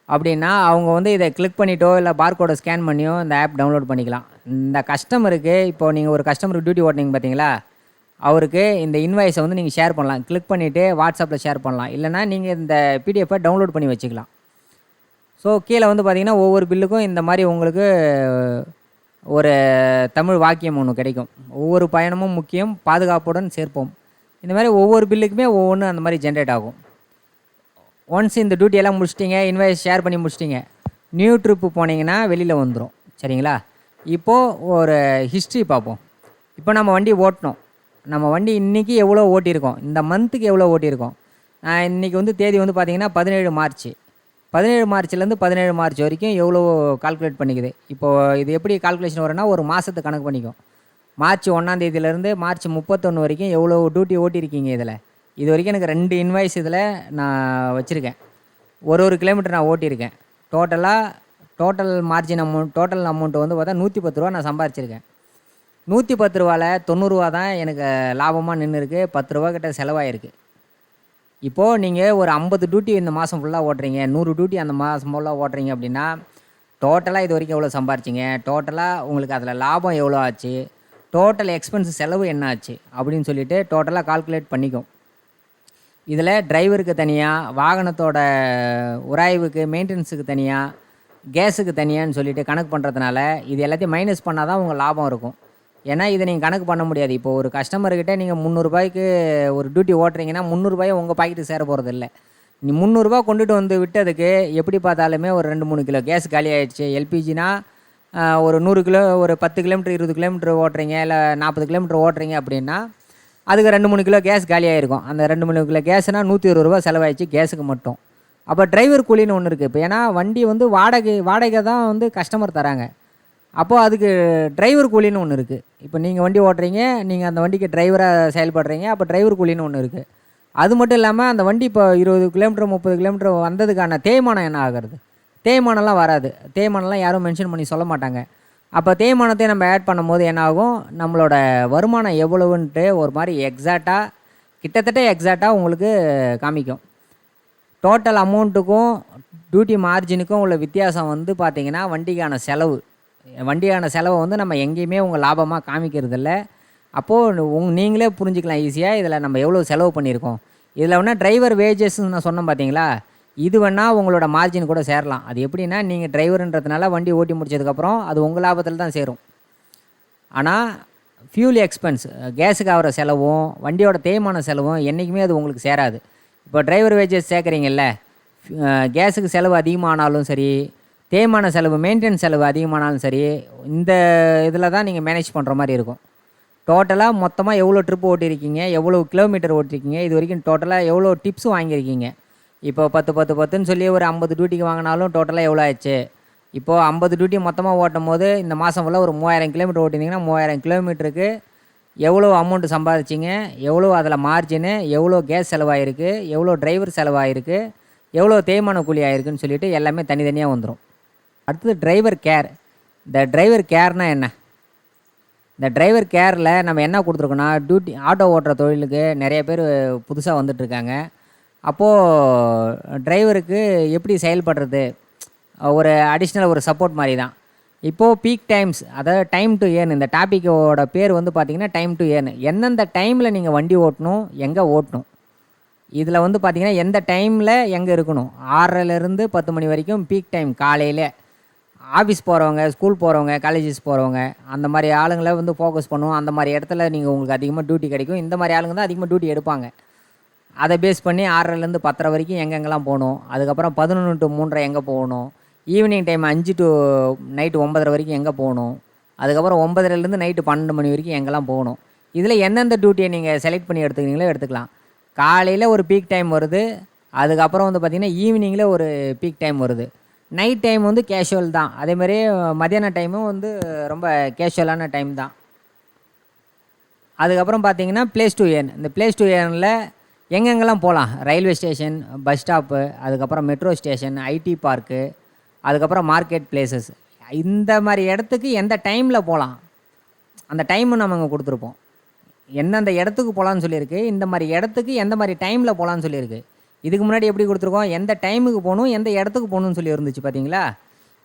அப்படின்னா அவங்க வந்து இதை கிளிக் பண்ணிட்டோ இல்லை பார்கோடை ஸ்கேன் பண்ணியோ இந்த ஆப் டவுன்லோட் பண்ணிக்கலாம். இந்த கஸ்டமருக்கு இப்போது நீங்கள் ஒரு கஸ்டமருக்கு டியூட்டி ஓட்டினீங்க பார்த்தீங்களா, அவருக்கு இந்த இன்வாய்ஸை வந்து நீங்கள் ஷேர் பண்ணலாம். கிளிக் பண்ணிவிட்டு வாட்ஸ்அப்பில் ஷேர் பண்ணலாம், இல்லைனா நீங்கள் இந்த பிடிஎஃப்பை டவுன்லோட் பண்ணி வச்சுக்கலாம். ஸோ கீழே வந்து பார்த்திங்கன்னா ஒவ்வொரு பில்லுக்கும் இந்த மாதிரி உங்களுக்கு ஒரு தமிழ் வாக்கியம் ஒன்று கிடைக்கும். ஒவ்வொரு பயணமும் முக்கியம், பாதுகாப்புடன் சேர்ப்போம். இந்த மாதிரி ஒவ்வொரு பில்லுக்குமே ஒவ்வொன்று அந்த மாதிரி ஜென்ரேட் ஆகும். ஒன்ஸ் இந்த டியூட்டியெல்லாம் முடிச்சிட்டிங்க, இன்வாய்ஸ் ஷேர் பண்ணி முடிச்சிட்டிங்க, நியூ ட்ரிப்பு போனீங்கன்னா வெளியில் வந்துடும். சரிங்களா? இப்போது ஒரு ஹிஸ்ட்ரி பார்ப்போம். இப்போ நம்ம வண்டி ஓட்டினோம், நம்ம வண்டி இன்றைக்கி எவ்வளோ ஓட்டியிருக்கோம், இந்த மந்த்துக்கு எவ்வளோ ஓட்டியிருக்கோம். இன்றைக்கி வந்து தேதி வந்து பார்த்திங்கன்னா 17 மார்ச். 17 மார்ச்லேருந்து 17 மார்ச் வரைக்கும் எவ்வளோ கால்குலேட் பண்ணிக்குது. இப்போது இது எப்படி கால்குலேஷன் வரும்னா ஒரு மாதத்துக்கு கணக்கு பண்ணிக்கும். மார்ச் 1 மார்ச் 31 வரைக்கும் எவ்வளோ டியூட்டி ஓட்டியிருக்கீங்க. இது வரைக்கும் எனக்கு 2 இன்வாய்ஸ் இதில் நான் வச்சுருக்கேன். ஒரு கிலோமீட்டர் நான் ஓட்டியிருக்கேன். டோட்டல் மார்ஜின் டோட்டல் அமௌண்ட் வந்து பார்த்தா ரூ. 110 நான் சம்பாரிச்சிருக்கேன். ரூ. 110 90 தான் எனக்கு லாபமாக நின்றுருக்கு. ரூ. 10 கிட்ட செலவாயிருக்கு. இப்போது நீங்கள் ஒரு 50 டியூட்டி இந்த மாதம் ஃபுல்லாக ஓட்டுறீங்க, 100 டியூட்டி அந்த மாதம் ஃபுல்லாக ஓட்டுறீங்க அப்படின்னா டோட்டலாக இது வரைக்கும் எவ்வளோ சம்பாரிச்சிங்க, டோட்டலாக உங்களுக்கு அதில் லாபம் எவ்வளோ ஆச்சு, டோட்டல் எக்ஸ்பென்ஸ் செலவு என்ன ஆச்சு அப்படின்னு சொல்லிவிட்டு டோட்டலாக கால்குலேட் பண்ணிக்கும். இதில் டிரைவருக்கு தனியாக, வாகனத்தோட உராய்வுக்கு மெயின்டெனன்ஸுக்கு தனியாக, கேஸுக்கு தனியான்னு சொல்லிட்டு கணக்கு பண்ணுறதுனால இது எல்லாத்தையும் மைனஸ் பண்ணால் தான் உங்கள் லாபம் இருக்கும். ஏன்னா இதை நீங்கள் கணக்கு பண்ண முடியாது. இப்போது ஒரு கஸ்டமர்கிட்ட நீங்கள் ரூ. 300 ஒரு டியூட்டி ஓட்டுறீங்கன்னா ரூ. 300 உங்கள் பாக்கெட்டு சேர போகிறது இல்லை. நீ ரூ. 300 கொண்டுட்டு வந்து விட்டதுக்கு எப்படி பார்த்தாலுமே ஒரு 2-3 கிலோ கேஸ் காலி ஆகிடுச்சு. எல்பிஜினா ஒரு 100 கிலோ, ஒரு 10 கிலோமீட்டர் 20 கிலோமீட்டர் ஓட்டுறீங்க, இல்லை 40 கிலோமீட்டர் ஓட்டுறீங்க அப்படின்னா அதுக்கு 2-3 கிலோ கேஸ் காலி ஆகிருக்கும். அந்த 2-3 கிலோ கேஸ்னால் ரூ. 120 செலவாயிடுச்சு கேஸுக்கு மட்டும். அப்போ டிரைவர் கூலின்னு ஒன்று இருக்குது. இப்போ ஏன்னா வண்டி வந்து வாடகை தான் வந்து கஸ்டமர் தராங்க. அப்போது அதுக்கு டிரைவர் கூலின்னு ஒன்று இருக்குது. இப்போ நீங்கள் வண்டி ஓட்டுறீங்க, நீங்கள் அந்த வண்டிக்கு டிரைவராக செயல்படுறீங்க, அப்போ டிரைவர் கூலின்னு ஒன்று இருக்குது. அது மட்டும் இல்லாமல் அந்த வண்டி இப்போ 20 கிலோமீட்டர் 30 கிலோமீட்டர் வந்ததுக்கான தேய்மானம் என்ன ஆகிறது? தேய்மானம்லாம் வராது. தேய்மானம்லாம் யாரும் மென்ஷன் பண்ணி சொல்ல மாட்டாங்க. அப்போ தேய்மானத்தை நம்ம ஆட் பண்ணும்போது என்ன ஆகும், நம்மளோட வருமானம் எவ்வளவுன்ட்டு ஒரு மாதிரி கிட்டத்தட்ட எக்ஸாக்டாக உங்களுக்கு காமிக்கும். டோட்டல் அமௌண்ட்டுக்கும் டியூட்டி மார்ஜினுக்கும் உள்ள வித்தியாசம் வந்து பார்த்திங்கன்னா வண்டியான செலவை வந்து நம்ம எங்கேயுமே உங்கள் லாபமாக காமிக்கிறது இல்லை. அப்போது நீங்களே புரிஞ்சுக்கலாம் ஈஸியாக இதில் நம்ம எவ்வளோ செலவு பண்ணியிருக்கோம். இதில் வேணால் டிரைவர் வேஜஸ்ன்னு நான் சொன்னேன் பார்த்தீங்களா, இது வேணால் உங்களோட மார்ஜின் கூட சேரலாம். அது எப்படின்னா நீங்கள் டிரைவருன்றதுனால வண்டி ஓட்டி முடிச்சதுக்கப்புறம் அது உங்கள் லாபத்தில் தான் சேரும். ஆனால் ஃபியூல் எக்ஸ்பென்ஸ், கேஸுக்கு ஆகிற செலவும் வண்டியோட தேய்மான செலவும் என்றைக்குமே அது உங்களுக்கு சேராது. இப்போ டிரைவர் வேஜஸ் சேர்க்குறீங்கல்ல, கேஸுக்கு செலவு அதிகமானாலும் சரி, தேய்மான செலவு மெயின்டெனன்ஸ் செலவு அதிகமானாலும் சரி, இந்த இதில் தான் நீங்கள் மேனேஜ் பண்ணுற மாதிரி இருக்கும். டோட்டலாக மொத்தமாக எவ்வளோ ட்ரிப் ஓட்டியிருக்கீங்க, எவ்வளோ கிலோமீட்டர் ஓட்டிருக்கீங்க, இது வரைக்கும் டோட்டலாக எவ்வளோ டிப்ஸும் வாங்கியிருக்கீங்க. இப்போ 10 சொல்லி ஒரு 50 டியூட்டிக்கு வாங்கினாலும் டோட்டலாக எவ்வளோ ஆச்சு. இப்போது 50 டியூட்டி மொத்தமாக ஓட்டும் போது இந்த மாதம் ஃபுல்லாக ஒரு 3000 கிலோமீட்டர் ஓட்டியிருந்தீங்கன்னா 3000 கிலோமீட்டருக்கு எவ்வளோ அமௌண்ட்டு சம்பாதிச்சிங்க, எவ்வளோ அதில் மார்ஜினு, எவ்வளோ கேஸ் செலவாயிருக்கு, எவ்வளோ டிரைவர் செலவாயிருக்கு, எவ்வளோ தேய்மான கூலி ஆயிருக்குன்னு சொல்லிவிட்டு எல்லாமே தனித்தனியாக வந்துடும். அடுத்தது டிரைவர் கேர். இந்த டிரைவர் கேர்னால் என்ன? இந்த டிரைவர் கேரில் நம்ம என்ன கொடுத்துருக்கோன்னா, ஆட்டோ ஓட்டுற தொழிலுக்கு நிறைய பேர் புதுசாக வந்துட்டுருக்காங்க. அப்போது டிரைவருக்கு எப்படி செயல்படுறது, ஒரு அடிஷ்னல் ஒரு சப்போர்ட் மாதிரி தான். இப்போது பீக் டைம்ஸ், அதாவது டைம் டு ஏர்ன், இந்த டாப்பிக்கோட பேர் வந்து பார்த்திங்கன்னா டைம் டு ஏர்ன். எந்தெந்த டைமில் நீங்கள் வண்டி ஓட்டணும், எங்கே ஓட்டணும், இதில் வந்து பார்த்திங்கன்னா எந்த டைமில் எங்கே இருக்கணும். 6:30லேருந்து 10 மணி வரைக்கும் பீக் டைம். காலையில் ஆஃபீஸ் போகிறவங்க, ஸ்கூல் போகிறவங்க, காலேஜஸ் போகிறவங்க, அந்த மாதிரி ஆளுங்களை வந்து ஃபோக்கஸ் பண்ணுவோம். அந்த மாதிரி இடத்துல உங்களுக்கு அதிகமாக டியூட்டி கிடைக்கும். இந்த மாதிரி ஆளுங்க தான் அதிகமாக டியூட்டி எடுப்பாங்க. அதை பேஸ் பண்ணி 6:30லேருந்து 10:30 வரைக்கும் எங்கெங்கெல்லாம் போகணும், அதுக்கப்புறம் 11 to 3:30 எங்கே போகணும், ஈவினிங் டைம் 5 to நைட்டு 9:30 வரைக்கும் எங்கே போகணும், அதுக்கப்புறம் 9:30லேருந்து நைட்டு 12 மணி வரைக்கும் எங்கெல்லாம் போகணும். இதில் எந்தெந்த டியூட்டியை நீங்கள் செலக்ட் பண்ணி எடுத்துக்கிறீங்களோ எடுத்துக்கலாம். காலையில் ஒரு பீக் டைம் வருது, அதுக்கப்புறம் வந்து பார்த்திங்கன்னா ஈவினிங்கில் ஒரு பீக் டைம் வருது. நைட் டைம் வந்து கேஷுவல் தான். அதேமாதிரி மதியான டைமும் வந்து ரொம்ப கேஷுவலான டைம் தான். அதுக்கப்புறம் பார்த்தீங்கன்னா பிளேஸ் டு ஏர்ன். இந்த பிளேஸ் டு ஏர்னில் எங்கெங்கெல்லாம் போகலாம், ரயில்வே ஸ்டேஷன், பஸ் ஸ்டாப்பு, அதுக்கப்புறம் மெட்ரோ ஸ்டேஷன், ஐடி பார்க்கு, அதுக்கப்புறம் மார்க்கெட் பிளேசஸ். இந்த மாதிரி இடத்துக்கு எந்த டைமில் போகலாம், அந்த டைமு நம்ம அங்கே கொடுத்துருப்போம். எந்தெந்த இடத்துக்கு போகலான்னு சொல்லியிருக்கு, இந்த மாதிரி இடத்துக்கு எந்த மாதிரி டைமில் போகலான்னு சொல்லியிருக்கு. இதுக்கு முன்னாடி எப்படி கொடுத்துருக்கோம், எந்த டைமுக்கு போகணும், எந்த இடத்துக்கு போகணுன்னு சொல்லி இருந்துச்சு பார்த்தீங்களா.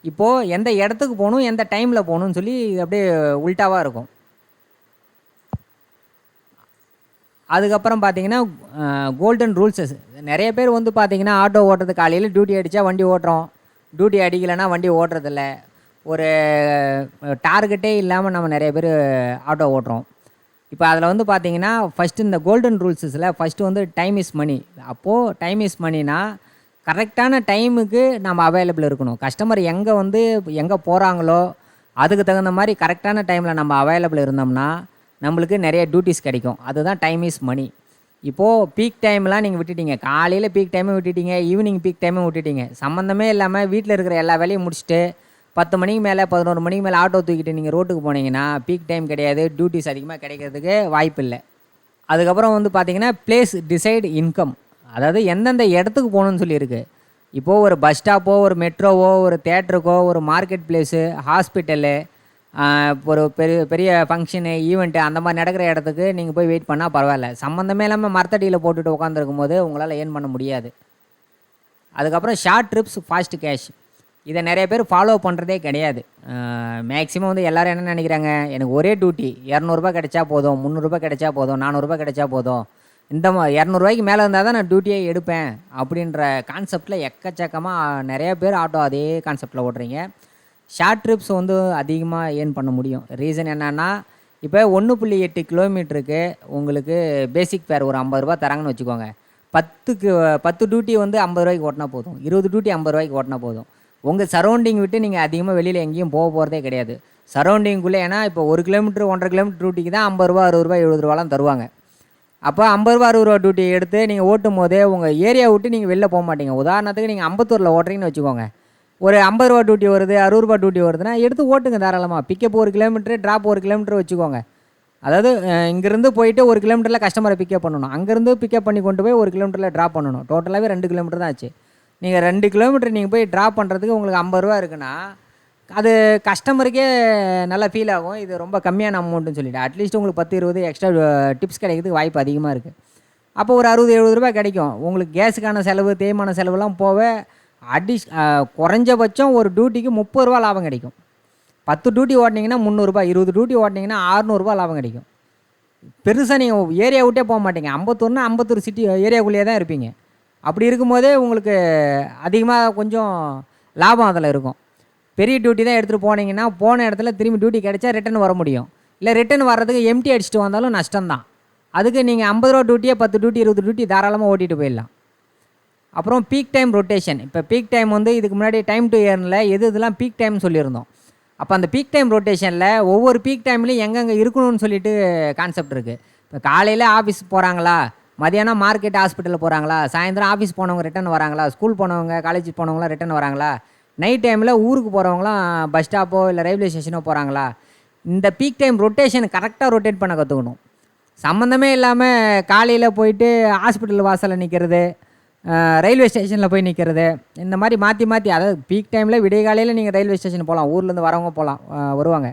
இப்போது எந்த இடத்துக்கு போகணும், எந்த டைமில் போகணுன்னு சொல்லி அப்படியே உல்ட்டாவாக இருக்கும். அதுக்கப்புறம் பார்த்தீங்கன்னா கோல்டன் ரூல்ஸஸ். நிறைய பேர் வந்து பார்த்தீங்கன்னா ஆட்டோ ஓட்டுறது, காலையில் டியூட்டி அடித்தா வண்டி ஓட்டுறோம், டியூட்டி அடிக்கலைன்னா வண்டி ஓட்டுறதில்ல. ஒரு டார்கெட்டே இல்லாமல் நம்ம நிறைய பேர் ஆட்டோ ஓட்டுறோம். இப்போ அதில் வந்து பார்த்தீங்கன்னா ஃபஸ்ட்டு இந்த கோல்டன் ரூல்ஸஸில் ஃபஸ்ட்டு வந்து டைம் இஸ் மணி. அப்போது டைம் இஸ் மணினா கரெக்டான டைமுக்கு நம்ம அவைலபிள் இருக்கணும். கஸ்டமர் எங்கே போகிறாங்களோ அதுக்கு தகுந்த மாதிரி கரெக்டான டைமில் நம்ம அவைலபிள் இருந்தோம்னா நம்மளுக்கு நிறைய டியூட்டிஸ் கிடைக்கும். அதுதான் டைம் இஸ் மணி. இப்போது பீக் டைம்லாம் நீங்கள் விட்டுட்டீங்க, காலையில் பீக் டைமும் விட்டுட்டீங்க, ஈவினிங் பீக் டைமும் விட்டுட்டீங்க. சம்மந்தமே இல்லாமல் வீட்டில் இருக்கிற எல்லா வேலையும் முடிச்சுட்டு 10 மணிக்கு மேலே 11 மணிக்கு மேலே ஆட்டோ தூக்கிட்டு நீங்கள் ரோட்டுக்கு போனீங்கன்னா பீக் டைம் கிடையாது, டியூட்டிஸ் அதிகமாக கிடைக்கிறதுக்கு வாய்ப்பு இல்லை. அதுக்கப்புறம் வந்து பார்த்தீங்கன்னா பிளேஸ் டிசைடு இன்கம். அதாவது எந்தெந்த இடத்துக்கு போகணுன்னு சொல்லியிருக்கு. இப்போது ஒரு பஸ் ஸ்டாப்போ, ஒரு மெட்ரோவோ, ஒரு தேட்டருக்கோ, ஒரு மார்க்கெட் பிளேஸு, ஹாஸ்பிட்டலு, ஒரு பெரிய பெரிய ஃபங்க்ஷனு, ஈவெண்ட்டு அந்த மாதிரி நடக்கிற இடத்துக்கு நீங்கள் போய் வெயிட் பண்ணால் பரவாயில்ல. சம்மந்தமே இல்லாமல் மரத்தடியில் போட்டுட்டு உட்காந்துருக்கும் போது உங்களால் ஏர்ன் பண்ண முடியாது. அதுக்கப்புறம் ஷார்ட் ட்ரிப்ஸ் ஃபாஸ்ட் கேஷ். இதை நிறைய பேர் ஃபாலோ பண்ணுறதே கிடையாது. மேக்ஸிமம் வந்து எல்லோரும் என்ன நினைக்கிறாங்க, எனக்கு ஒரே டியூட்டி 200 கிடைச்சா போதும், 300 கிடைச்சா போதும், 400 கிடைச்சா போதும், இந்த 200 மேலே இருந்தால் தான் நான் டியூட்டியே எடுப்பேன் அப்படின்ற கான்செப்டில் எக்கச்சக்கமாக நிறைய பேர் ஆட்டோ அதே கான்செப்டில் ஓட்டுறீங்க. ஷார்ட் ட்ரிப்ஸ் வந்து அதிகமாக ஏர்ன் பண்ண முடியும். ரீசன் என்னென்னா, இப்போ 1.8 கிலோமீட்டருக்கு உங்களுக்கு பேசிக் ஃபேர் ஒரு 50 ரூபா தராங்கன்னு வச்சுக்கோங்க. 10 டியூட்டி வந்து 50 ரூபாய்க்கு ஓட்டினா போதும், 20 டியூட்டி 50 ரூபாய்க்கு ஓட்டினா போதும். உங்கள் சரௌண்டிங் விட்டு நீங்கள் அதிகமாக வெளியில் எங்கேயும் போகிறதே கிடையாது. சரௌண்டிங்குள்ளே, ஏன்னா இப்போ 1 கிலோமீட்டர் 1.5 கிலோமீட்டர் டியூட்டிக்கு தான் 50 ரூபா 60 ரூபா 70 ரூபாலாம் தருவாங்க. அப்போ 50 ரூபா 60 ரூபா டியூட்டி எடுத்து நீங்கள் ஓட்டும் போதே உங்கள் ஏரியா விட்டு நீங்கள் வெளில போக மாட்டீங்க. உதாரணத்துக்கு நீங்கள் அம்பத்தூரில் ஓட்டுறீங்கன்னு வச்சுக்கோங்க. ஒரு 50 ரூபா டியூட்டி வருது, 60 ரூபா டியூட்டி வருதுன்னா எடுத்து ஓட்டுங்க தாராளமாக. பிக்கப் 1 கிலோமீட்டர், ட்ராப் 1 கிலோமீட்டர் வச்சுக்கோங்க. அதாவது இங்கேருந்து போயிட்டு 1 கிலோமீட்டரில் கஸ்டமரை பிக்கப் பண்ணணும், அங்கேருந்து பிக்கப் பண்ணி கொண்டு போய் 1 கிலோமீட்டரில் ட்ராப் பண்ணணும். டோட்டலாகவே 2 கிலோமீட்டர் தான் ஆச்சு. நீங்கள் 2 கிலோமீட்டர் நீங்கள் போய் ட்ராப் பண்ணுறதுக்கு உங்களுக்கு 50 ரூபா இருக்குன்னா அது கஸ்டமருக்கே நல்லா ஃபீல் ஆகும். இது ரொம்ப கம்மியான அமௌண்ட்டுன்னு சொல்லிவிட்டு அட்லீஸ்ட் உங்களுக்கு 10-20 எக்ஸ்ட்ரா டிப்ஸ் கிடைக்கிறதுக்கு வாய்ப்பு அதிகமாக இருக்குது. அப்போ ஒரு 60-70 ரூபா கிடைக்கும். உங்களுக்கு கேஸுக்கான செலவு, தேய்மான செலவுலாம் போக குறைஞ்சபட்சம் ஒரு டியூட்டிக்கு 30 ரூபா லாபம் கிடைக்கும். 10 டியூட்டி ஓட்டினீங்கன்னா 300 ரூபா, 20 டியூட்டி ஓட்டினீங்கன்னா 600 ரூபா லாபம் கிடைக்கும். பெருசாக நீங்கள் ஏரியா விட்டே போக மாட்டீங்க. அம்பத்தூர்னா அம்பத்தூர் சிட்டி ஏரியாக்குள்ளேயே தான் இருப்பீங்க. அப்படி இருக்கும்போதே உங்களுக்கு அதிகமாக கொஞ்சம் லாபம் அதில் இருக்கும். பெரிய டியூட்டி தான் எடுத்துகிட்டு போனீங்கன்னா போன இடத்துல திரும்பி டியூட்டி கிடைச்சா ரிட்டன் வர முடியும். இல்லை ரிட்டன் வர்றதுக்கு எம்டி அடிச்சுட்டு வந்தாலும் நஷ்டம்தான். அதுக்கு நீங்கள் 50 ரூபா டியூட்டியே 10 டியூட்டி 20 டியூட்டி தாராளமாக ஓட்டிகிட்டு போயிடலாம். அப்புறம் பீக் டைம் ரொட்டேஷன். இப்போ பீக் டைம் வந்து இதுக்கு முன்னாடி டைம் டு ஏர்னில் இதெல்லாம் பீக் டைம்னு சொல்லியிருந்தோம். அப்போ அந்த பீக் டைம் ரொட்டேஷனில் ஒவ்வொரு பீக் டைம்லையும் எங்கெங்கே இருக்கணும்னு சொல்லிட்டு கான்செப்ட் இருக்குது. இப்போ காலையில் ஆஃபீஸ் போகிறாங்களா, மதியானம் மார்க்கெட் ஹாஸ்பிட்டலில் போகிறாங்களா, சாயந்தரம் ஆஃபீஸ் போனவங்க ரிட்டன் வராங்களா, ஸ்கூல் போனவங்க காலேஜ் போனவங்களாம் ரிட்டன் வராங்களா, நைட் டைமில் ஊருக்கு போகிறவங்களாம் பஸ் ஸ்டாப்போ இல்லை ரயில்வே ஸ்டேஷனோ போகிறாங்களா. இந்த பீக் டைம் ரொட்டேஷன் கரெக்டாக ரொட்டேட் பண்ண கற்றுக்கணும். சம்மந்தமே இல்லாமல் காலையில் போயிட்டு ஹாஸ்பிட்டல் வாசலில் நிற்கிறது, ரயில்வே ஸ்டேஷனில் போய் நிற்கிறது, இந்த மாதிரி மாற்றி மாற்றி, அதாவது பீக் டைமில் விடிய காலையில் நீங்கள் ரயில்வே ஸ்டேஷன் போகலாம், ஊர்லேருந்து வரவங்க போகலாம், வருவாங்க.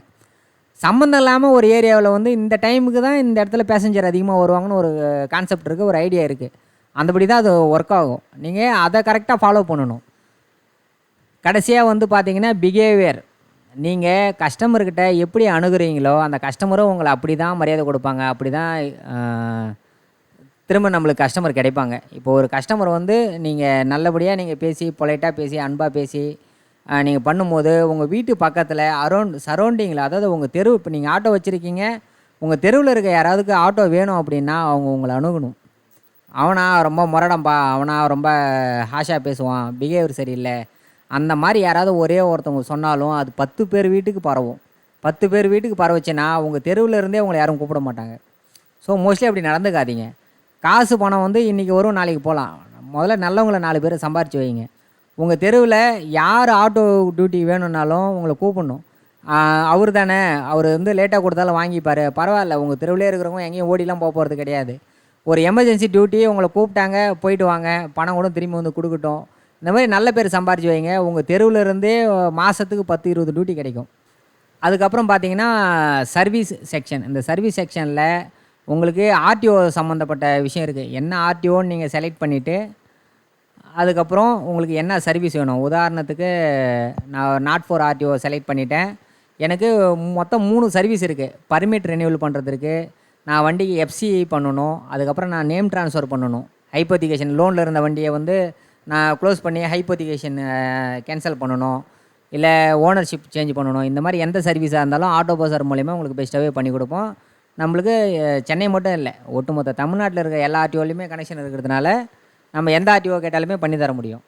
சம்மந்தம் இல்லாமல் ஒரு ஏரியாவில் வந்து இந்த டைமுக்கு தான் இந்த இடத்துல பேசஞ்சர் அதிகமாக வருவாங்கன்னு ஒரு கான்செப்ட் இருக்குது, ஒரு ஐடியா இருக்குது. அந்தபடி தான் அது ஒர்க் ஆகும். நீங்கள் அதை கரெக்டாக ஃபாலோ பண்ணணும். கடைசியாக வந்து பார்த்தீங்கன்னா பிஹேவியர். நீங்கள் கஸ்டமர்கிட்ட எப்படி அணுகுறீங்களோ அந்த கஸ்டமரும் உங்களை அப்படி தான் மரியாதை கொடுப்பாங்க, அப்படி தான் திரும்ப நம்மளுக்கு கஸ்டமர் கிடைப்பாங்க. இப்போ ஒரு கஸ்டமர் வந்து நீங்கள் நல்லபடியாக நீங்கள் பேசி, பொலைட்டாக பேசி, அன்பாக பேசி நீங்கள் பண்ணும்போது உங்கள் வீட்டு பக்கத்தில் சரௌண்டிங்கில், அதாவது உங்கள் தெரு, இப்போ நீங்கள் ஆட்டோ வச்சுருக்கீங்க, உங்கள் தெருவில் இருக்க யாராவதுக்கு ஆட்டோ வேணும் அப்படின்னா அவங்க உங்களை அணுகணும். அவனா ரொம்ப முரடம்பா, அவனா ரொம்ப ஹாஷாக பேசுவான், பிஹேவியர் சரியில்லை, அந்த மாதிரி யாராவது ஒரே ஒருத்தவங்க சொன்னாலும் அது 10 பேர் வீட்டுக்கு பரவும். 10 பேர் வீட்டுக்கு பரவச்சுன்னா உங்கள் தெருவில் இருந்தே உங்களை யாரும் கூப்பிட மாட்டாங்க. ஸோ மோஸ்ட்லி அப்படி நடந்துக்காதீங்க. காசு பணம் வந்து இன்றைக்கி வரும் நாளைக்கு போகலாம். முதல்ல நல்லவங்கள 4 பேரை சம்பாரித்து வைங்க. உங்கள் தெருவில் யார் ஆட்டோ டியூட்டி வேணும்னாலும் உங்களை கூப்பிடணும். அவர் தானே, அவர் வந்து லேட்டாக கொடுத்தாலும் வாங்கிப்பார், பரவாயில்ல, உங்கள் தெருவிலே இருக்கிறவங்க எங்கேயும் ஓடிலாம் போகிறது கிடையாது. ஒரு எமர்ஜென்சி டியூட்டி உங்களை கூப்பிட்டாங்க, போயிட்டு வாங்க, பணம் கூட திரும்பி வந்து கொடுக்கட்டும். இந்த மாதிரி நல்ல பேர் சம்பாரித்து வைங்க. உங்கள் தெருவில் இருந்தே மாதத்துக்கு 10-20 டியூட்டி கிடைக்கும். அதுக்கப்புறம் பார்த்தீங்கன்னா சர்வீஸ் செக்ஷன். இந்த சர்வீஸ் செக்ஷனில் உங்களுக்கு ஆர்டிஓ சம்மந்தப்பட்ட விஷயம் இருக்குது. என்ன ஆர்டிஓன்னு நீங்கள் செலக்ட் பண்ணிவிட்டு அதுக்கப்புறம் உங்களுக்கு என்ன சர்வீஸ் வேணும். உதாரணத்துக்கு நான் நாட் ஃபோர் ஆர்டிஓ செலக்ட் பண்ணிட்டேன். எனக்கு மொத்தம் 3 சர்வீஸ் இருக்குது. பர்மிட் ரெனியூவல் பண்ணுறதுக்கு, நான் வண்டிக்கு எஃப்சிஐ பண்ணணும், அதுக்கப்புறம் நான் நேம் ட்ரான்ஸ்ஃபர் பண்ணணும், ஹைப்போத்திகேஷன் லோனில் இருந்த வண்டியை வந்து நான் க்ளோஸ் பண்ணி ஹைப்போத்திகேஷன் கேன்சல் பண்ணணும், இல்லை ஓனர்ஷிப் சேஞ்ச் பண்ணணும். இந்த மாதிரி எந்த சர்வீஸாக இருந்தாலும் ஆட்டோ பஸார் மூலிமா உங்களுக்கு பெஸ்ட்டாகவே பண்ணி கொடுப்போம். நம்மளுக்கு சென்னை மட்டும் இல்லை, ஒட்டுமொத்த தமிழ்நாட்டில் இருக்க எல்லா ஆர்டிஓலையுமே கனெக்ஷன் இருக்கிறதுனால நம்ம எந்த ஆர்டிஓ கேட்டாலுமே பண்ணி தர முடியும்.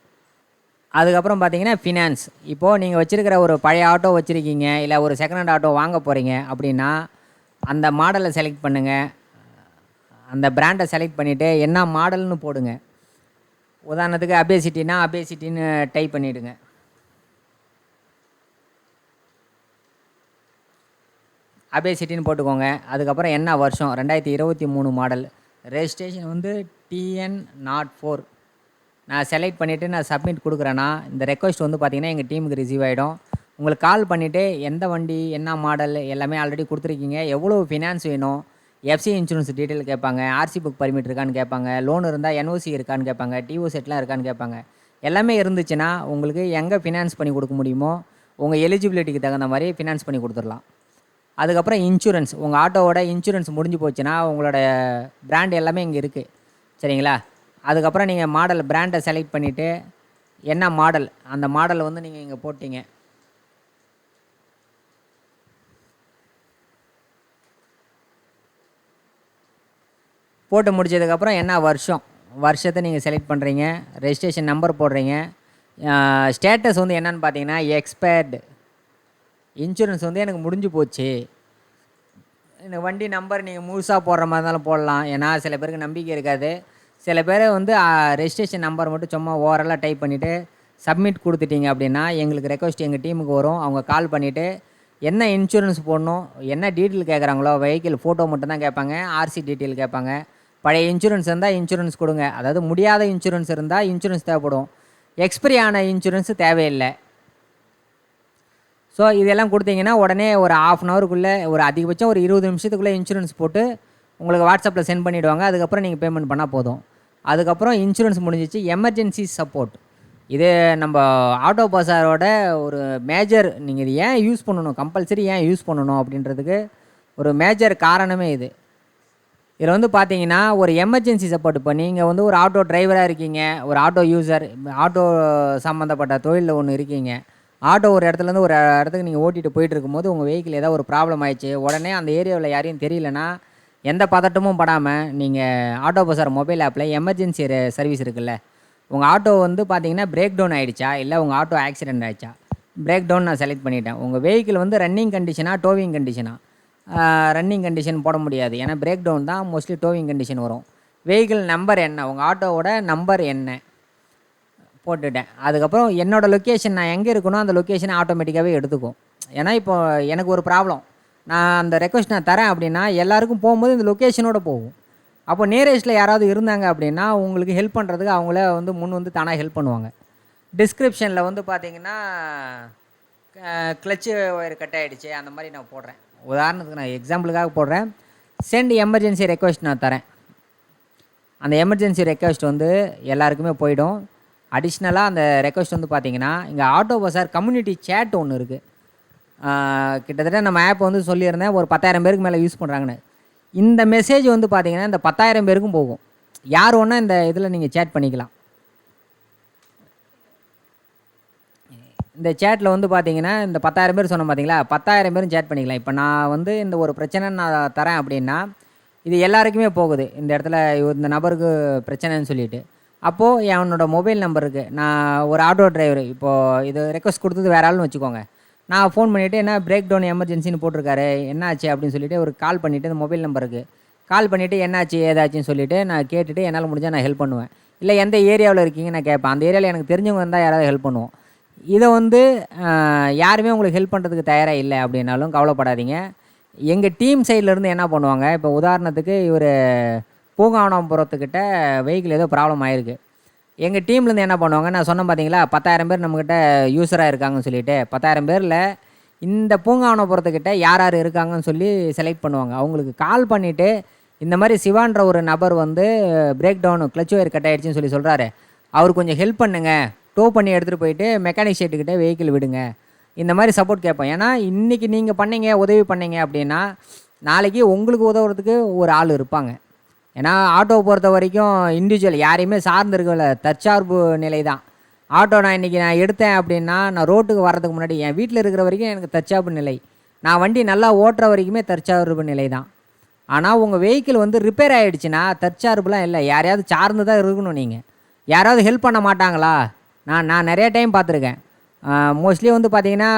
அதுக்கப்புறம் பார்த்தீங்கன்னா ஃபினான்ஸ். இப்போது நீங்கள் வச்சுருக்கிற ஒரு பழைய ஆட்டோ வச்சுருக்கீங்க, இல்லை ஒரு செகண்ட் ஹேண்ட் ஆட்டோ வாங்க போகிறீங்க அப்படின்னா அந்த மாடலை செலக்ட் பண்ணுங்கள். அந்த பிராண்டை செலக்ட் பண்ணிவிட்டு என்ன மாடல்னு போடுங்க. உதாரணத்துக்கு அபேசிட்டினா அபேசிட்டின்னு டைப் பண்ணிவிடுங்க. அபேசிட்டின்னு போட்டுக்கோங்க. அதுக்கப்புறம் என்ன வருஷம், 2023 மாடல், ரெஜிஸ்ட்ரேஷன் வந்து TN04. நான் செலக்ட் பண்ணிவிட்டு நான் சப்மிட் கொடுக்குறேன்னா இந்த ரெக்வஸ்ட் வந்து பார்த்திங்கன்னா எங்கள் டீமுக்கு ரிசீவ் ஆகிடும். உங்களுக்கு கால் பண்ணிவிட்டு எந்த வண்டி, என்ன மாடல் எல்லாமே ஆல்ரெடி கொடுத்துருக்கீங்க, எவ்வளோ ஃபினான்ஸ் வேணும், எஃப்சி இன்சூரன்ஸ் டீட்டெயில் கேட்பாங்க, ஆர்சி புக் பர்மிட் இருக்கான்னு கேட்பாங்க, லோன் இருந்தால் NOC இருக்கான்னு கேட்பாங்க, டிஓ செட்லாம் இருக்கான்னு கேட்பாங்க. எல்லாமே இருந்துச்சுன்னா உங்களுக்கு எங்கே ஃபினான்ஸ் பண்ணி கொடுக்க முடியுமோ உங்கள் எலிஜிபிலிட்டிக்கு தகுந்த மாதிரி ஃபினான்ஸ் பண்ணி கொடுத்துடலாம். அதுக்கப்புறம் இன்சூரன்ஸ். உங்கள் ஆட்டோவோட இன்சூரன்ஸ் முடிஞ்சு போச்சுன்னா உங்களோட பிராண்ட் எல்லாமே இங்கே இருக்குது, சரிங்களா? அதுக்கப்புறம் நீங்கள் மாடல் பிராண்டை செலக்ட் பண்ணிவிட்டு என்ன மாடல், அந்த மாடல் வந்து நீங்கள் இங்கே போட்டிங்க. போட்டு முடிச்சதுக்கப்புறம் என்ன வருஷம், வருஷத்தை நீங்கள் செலக்ட் பண்ணுறீங்க, ரெஜிஸ்ட்ரேஷன் நம்பர் போடுறீங்க. ஸ்டேட்டஸ் வந்து என்னென்னு பார்த்தீங்கன்னா எக்ஸ்பயர்டு. இன்சூரன்ஸ் வந்து எனக்கு முடிஞ்சு போச்சு. இந்த வண்டி நம்பர் நீங்கள் முழுசாக போடுற மாதிரி இருந்தாலும் போடலாம், ஏன்னா சில பேருக்கு நம்பிக்கை இருக்காது. சில பேர் வந்து ரெஜிஸ்ட்ரேஷன் நம்பர் மட்டும் சும்மா ஓவராலாக டைப் பண்ணிவிட்டு சப்மிட் கொடுத்துட்டீங்க அப்படின்னா எங்களுக்கு ரெக்வஸ்ட் எங்கள் டீமுக்கு வரும். அவங்க கால் பண்ணிவிட்டு என்ன இன்சூரன்ஸ் போடணும், என்ன டீட்டெயில் கேட்குறாங்களோ, வெஹிக்கிள் ஃபோட்டோ மட்டும்தான் கேட்பாங்க, ஆர்சி டீட்டெயில் கேட்பாங்க. பழைய இன்சூரன்ஸ் இருந்தால் இன்சூரன்ஸ் கொடுங்க, அதாவது முடியாத இன்சூரன்ஸ் இருந்தால் இன்சூரன்ஸ் தேவைப்படும், எக்ஸ்பிரி ஆன இன்சூரன்ஸு தேவையில்லை. ஸோ இதெல்லாம் கொடுத்தீங்கன்னா உடனே ஒரு ½ அன் ஹவருக்குள்ளே, ஒரு அதிகபட்சம் ஒரு 20 நிமிஷத்துக்குள்ளே இன்சூரன்ஸ் போட்டு உங்களுக்கு வாட்ஸ்அப்பில் சென்ட் பண்ணிவிடுவாங்க. அதுக்கப்புறம் நீங்கள் பேமெண்ட் பண்ணால் போதும். அதுக்கப்புறம் இன்சூரன்ஸ் முடிஞ்சிச்சு. எமர்ஜென்சி சப்போர்ட், இது நம்ம ஆட்டோ பஸாரோட ஒரு மேஜர். நீங்கள் இது ஏன் யூஸ் பண்ணணும், கம்பல்சரி ஏன் யூஸ் பண்ணணும் அப்படின்றதுக்கு ஒரு மேஜர் காரணமே இது. இதில் வந்து பார்த்தீங்கன்னா ஒரு எமர்ஜென்சி சப்போர்ட். இப்போ நீங்கள் வந்து ஒரு ஆட்டோ டிரைவராக இருக்கீங்க, ஒரு ஆட்டோ யூசர், ஆட்டோ சம்மந்தப்பட்ட தொழிலில் ஒன்று இருக்கீங்க. ஆட்டோ ஒரு இடத்துலேருந்து ஒரு இடத்துக்கு நீங்கள் ஓட்டிகிட்டு போயிட்டு இருக்கும்போது உங்கள் வெஹிக்கிள் ஏதாவது ஒரு ப்ராப்ளம் ஆயிடுச்சு, உடனே அந்த ஏரியாவில் யாரையும் தெரியலனா எந்த பதட்டமும் படாமல் நீங்கள் ஆட்டோ பஸார் மொபைல் ஆப்பில் எமர்ஜென்சி சர்வீஸ் இருக்குல்ல, உங்கள் ஆட்டோ வந்து பார்த்தீங்கன்னா பிரேக் டவுன் ஆகிடுச்சா, இல்லை உங்கள் ஆட்டோ ஆக்சிடென்ட் ஆகிடுச்சா. பிரேக் டவுன் நான் செலக்ட் பண்ணிட்டேன். உங்கள் வெஹிக்கிள் வந்து ரன்னிங் கண்டிஷனா டோவிங் கண்டிஷனா. ரன்னிங் கண்டிஷன் போட முடியாது, ஏன்னா பிரேக் டவுன் தான் மோஸ்ட்லி டோவிங் கண்டிஷன் வரும். வெஹிக்கிள் நம்பர் என்ன, உங்கள் ஆட்டோவோட நம்பர் என்ன போட்டுட்டேன். அதுக்கப்புறம் என்னோடய லொக்கேஷன், நான் எங்கே இருக்கணும் அந்த லொக்கேஷனை ஆட்டோமேட்டிக்காகவே எடுத்துக்கும். ஏன்னா இப்போ எனக்கு ஒரு ப்ராப்ளம், நான் அந்த ரெக்வஸ்ட் நான் தரேன் அப்படின்னா எல்லாருக்கும் போகும்போது இந்த லொக்கேஷனோட போகும். அப்போ நியரஸ்ட்டில் யாராவது இருந்தாங்க அப்படின்னா உங்களுக்கு ஹெல்ப் பண்ணுறதுக்கு அவங்கள வந்து முன் வந்து தானாக ஹெல்ப் பண்ணுவாங்க. டிஸ்கிரிப்ஷனில் வந்து பார்த்திங்கன்னா கிளச்சு ஒயர் கட் ஆகிடுச்சு அந்த மாதிரி நான் போடுறேன். உதாரணத்துக்கு நான் எக்ஸாம்பிளுக்காக போடுறேன். சென்ட் எமர்ஜென்சி ரெக்வஸ்ட் நான் தரேன். அந்த எமர்ஜென்சி ரெக்வஸ்ட் வந்து எல்லாருக்குமே போயிடும். அடிஷ்னலாக அந்த ரெக்வஸ்ட் வந்து பார்த்திங்கன்னா இங்கே ஆட்டோ பஸார் கம்யூனிட்டி சேட் ஒன்று இருக்குது. கிட்டத்தட்ட நம்ம ஆப் வந்து சொல்லியிருந்தேன் ஒரு 10,000 பேருக்கு மேலே யூஸ் பண்ணுறாங்கன்னு. இந்த மெசேஜ் வந்து பார்த்திங்கன்னா இந்த 10,000 பேருக்கும் போகும். யார் ஒன்றா இந்த இதில் நீங்கள் சேட் பண்ணிக்கலாம். இந்த சேட்டில் வந்து பார்த்திங்கன்னா இந்த 10,000 பேர் சொன்னோம் பார்த்தீங்களா, 10,000 பேரும் சேட் பண்ணிக்கலாம். இப்போ நான் வந்து இந்த ஒரு பிரச்சனை நான் தரேன் அப்படின்னா இது எல்லாருக்குமே போகுது. இந்த இடத்துல இந்த நபருக்கு பிரச்சனைன்னு சொல்லிவிட்டு அப்போது என்னோடய மொபைல் நம்பருக்கு நான் ஒரு ஆட்டோ டிரைவர், இப்போது இது ரெக்வஸ்ட் கொடுத்தது வேறு ஆள்னு வச்சுக்கோங்க. நான் ஃபோன் பண்ணிவிட்டு என்ன பிரேக் டவுன் எமர்ஜென்சின்னு போட்டிருக்காரு, என்னாச்சு அப்படின்னு சொல்லிவிட்டு ஒரு கால் பண்ணிவிட்டு இந்த மொபைல் நம்பருக்கு கால் பண்ணிவிட்டு என்னாச்சு ஏதாச்சுன்னு சொல்லிவிட்டு நான் கேட்டுட்டு என்னால் முடிஞ்சால் நான் ஹெல்ப் பண்ணுவேன். இல்லை எந்த ஏரியாவில் இருக்கீங்க நான் கேட்பேன். அந்த ஏரியாவில் எனக்கு தெரிஞ்சவங்க இருந்தால் யாராவது ஹெல்ப் பண்ணுவோம். இதை வந்து யாருமே உங்களுக்கு ஹெல்ப் பண்ணுறதுக்கு தயாராக இல்லை அப்படின்னாலும் கவலைப்படாதீங்க. எங்கள் டீம் சைட்லேருந்து என்ன பண்ணுவாங்க, இப்போ உதாரணத்துக்கு இவர் பூங்காவனபுரத்துக்கிட்ட வெஹிக்கிள் ஏதோ ப்ராப்ளம் ஆயிருக்கு. எங்கள் டீம்லேருந்து என்ன பண்ணுவாங்க, நான் சொன்னேன் பார்த்தீங்களா 10,000 பேர் நம்மக்கிட்ட யூஸராக இருக்காங்கன்னு சொல்லிட்டு, 10,000 பேரில் இந்த பூங்காவனபுரத்துக்கிட்ட யார் யார் இருக்காங்கன்னு சொல்லி செலக்ட் பண்ணுவாங்க. அவங்களுக்கு கால் பண்ணிவிட்டு இந்த மாதிரி சிவான்ற ஒரு நபர் வந்து breakdown clutch wire cut ஆகிடுச்சின்னு சொல்லி சொல்கிறாரு, அவர் கொஞ்சம் ஹெல்ப் பண்ணுங்க, டோ பண்ணி எடுத்துகிட்டு போயிட்டு மெக்கானிக் ஷெட்டுக்கிட்ட வெஹிக்கிள் விடுங்க. இந்த மாதிரி சப்போர்ட் கேட்போம். ஏன்னா இன்றைக்கி நீங்கள் பண்ணீங்க, உதவி பண்ணீங்க அப்படின்னா நாளைக்கு உங்களுக்கு உதவுறதுக்கு ஒரு ஆள் இருப்பாங்க. ஏன்னா ஆட்டோவை பொறுத்த வரைக்கும் இண்டிவிஜுவல் யாரையுமே சார்ந்து இருக்கல, தற்சார்பு நிலை தான். ஆட்டோ நான் இன்றைக்கி எடுத்தேன் அப்படின்னா நான் ரோட்டுக்கு வர்றதுக்கு முன்னாடி என் வீட்டில் இருக்கிற வரைக்கும் எனக்கு தற்சார்பு நிலை, நான் வண்டி நல்லா ஓட்டுற வரைக்குமே தற்சார்பு நிலை தான். ஆனால் உங்கள் வெஹிக்கிள் வந்து ரிப்பேர் ஆகிடுச்சுன்னா தற்சார்புலாம் இல்லை, யாரையாவது சார்ந்து தான் இருக்கணும். நீங்கள் யாராவது ஹெல்ப் பண்ண மாட்டாங்களா? நான் நிறைய டைம் பார்த்துருக்கேன். மோஸ்ட்லி வந்து பார்த்திங்கன்னா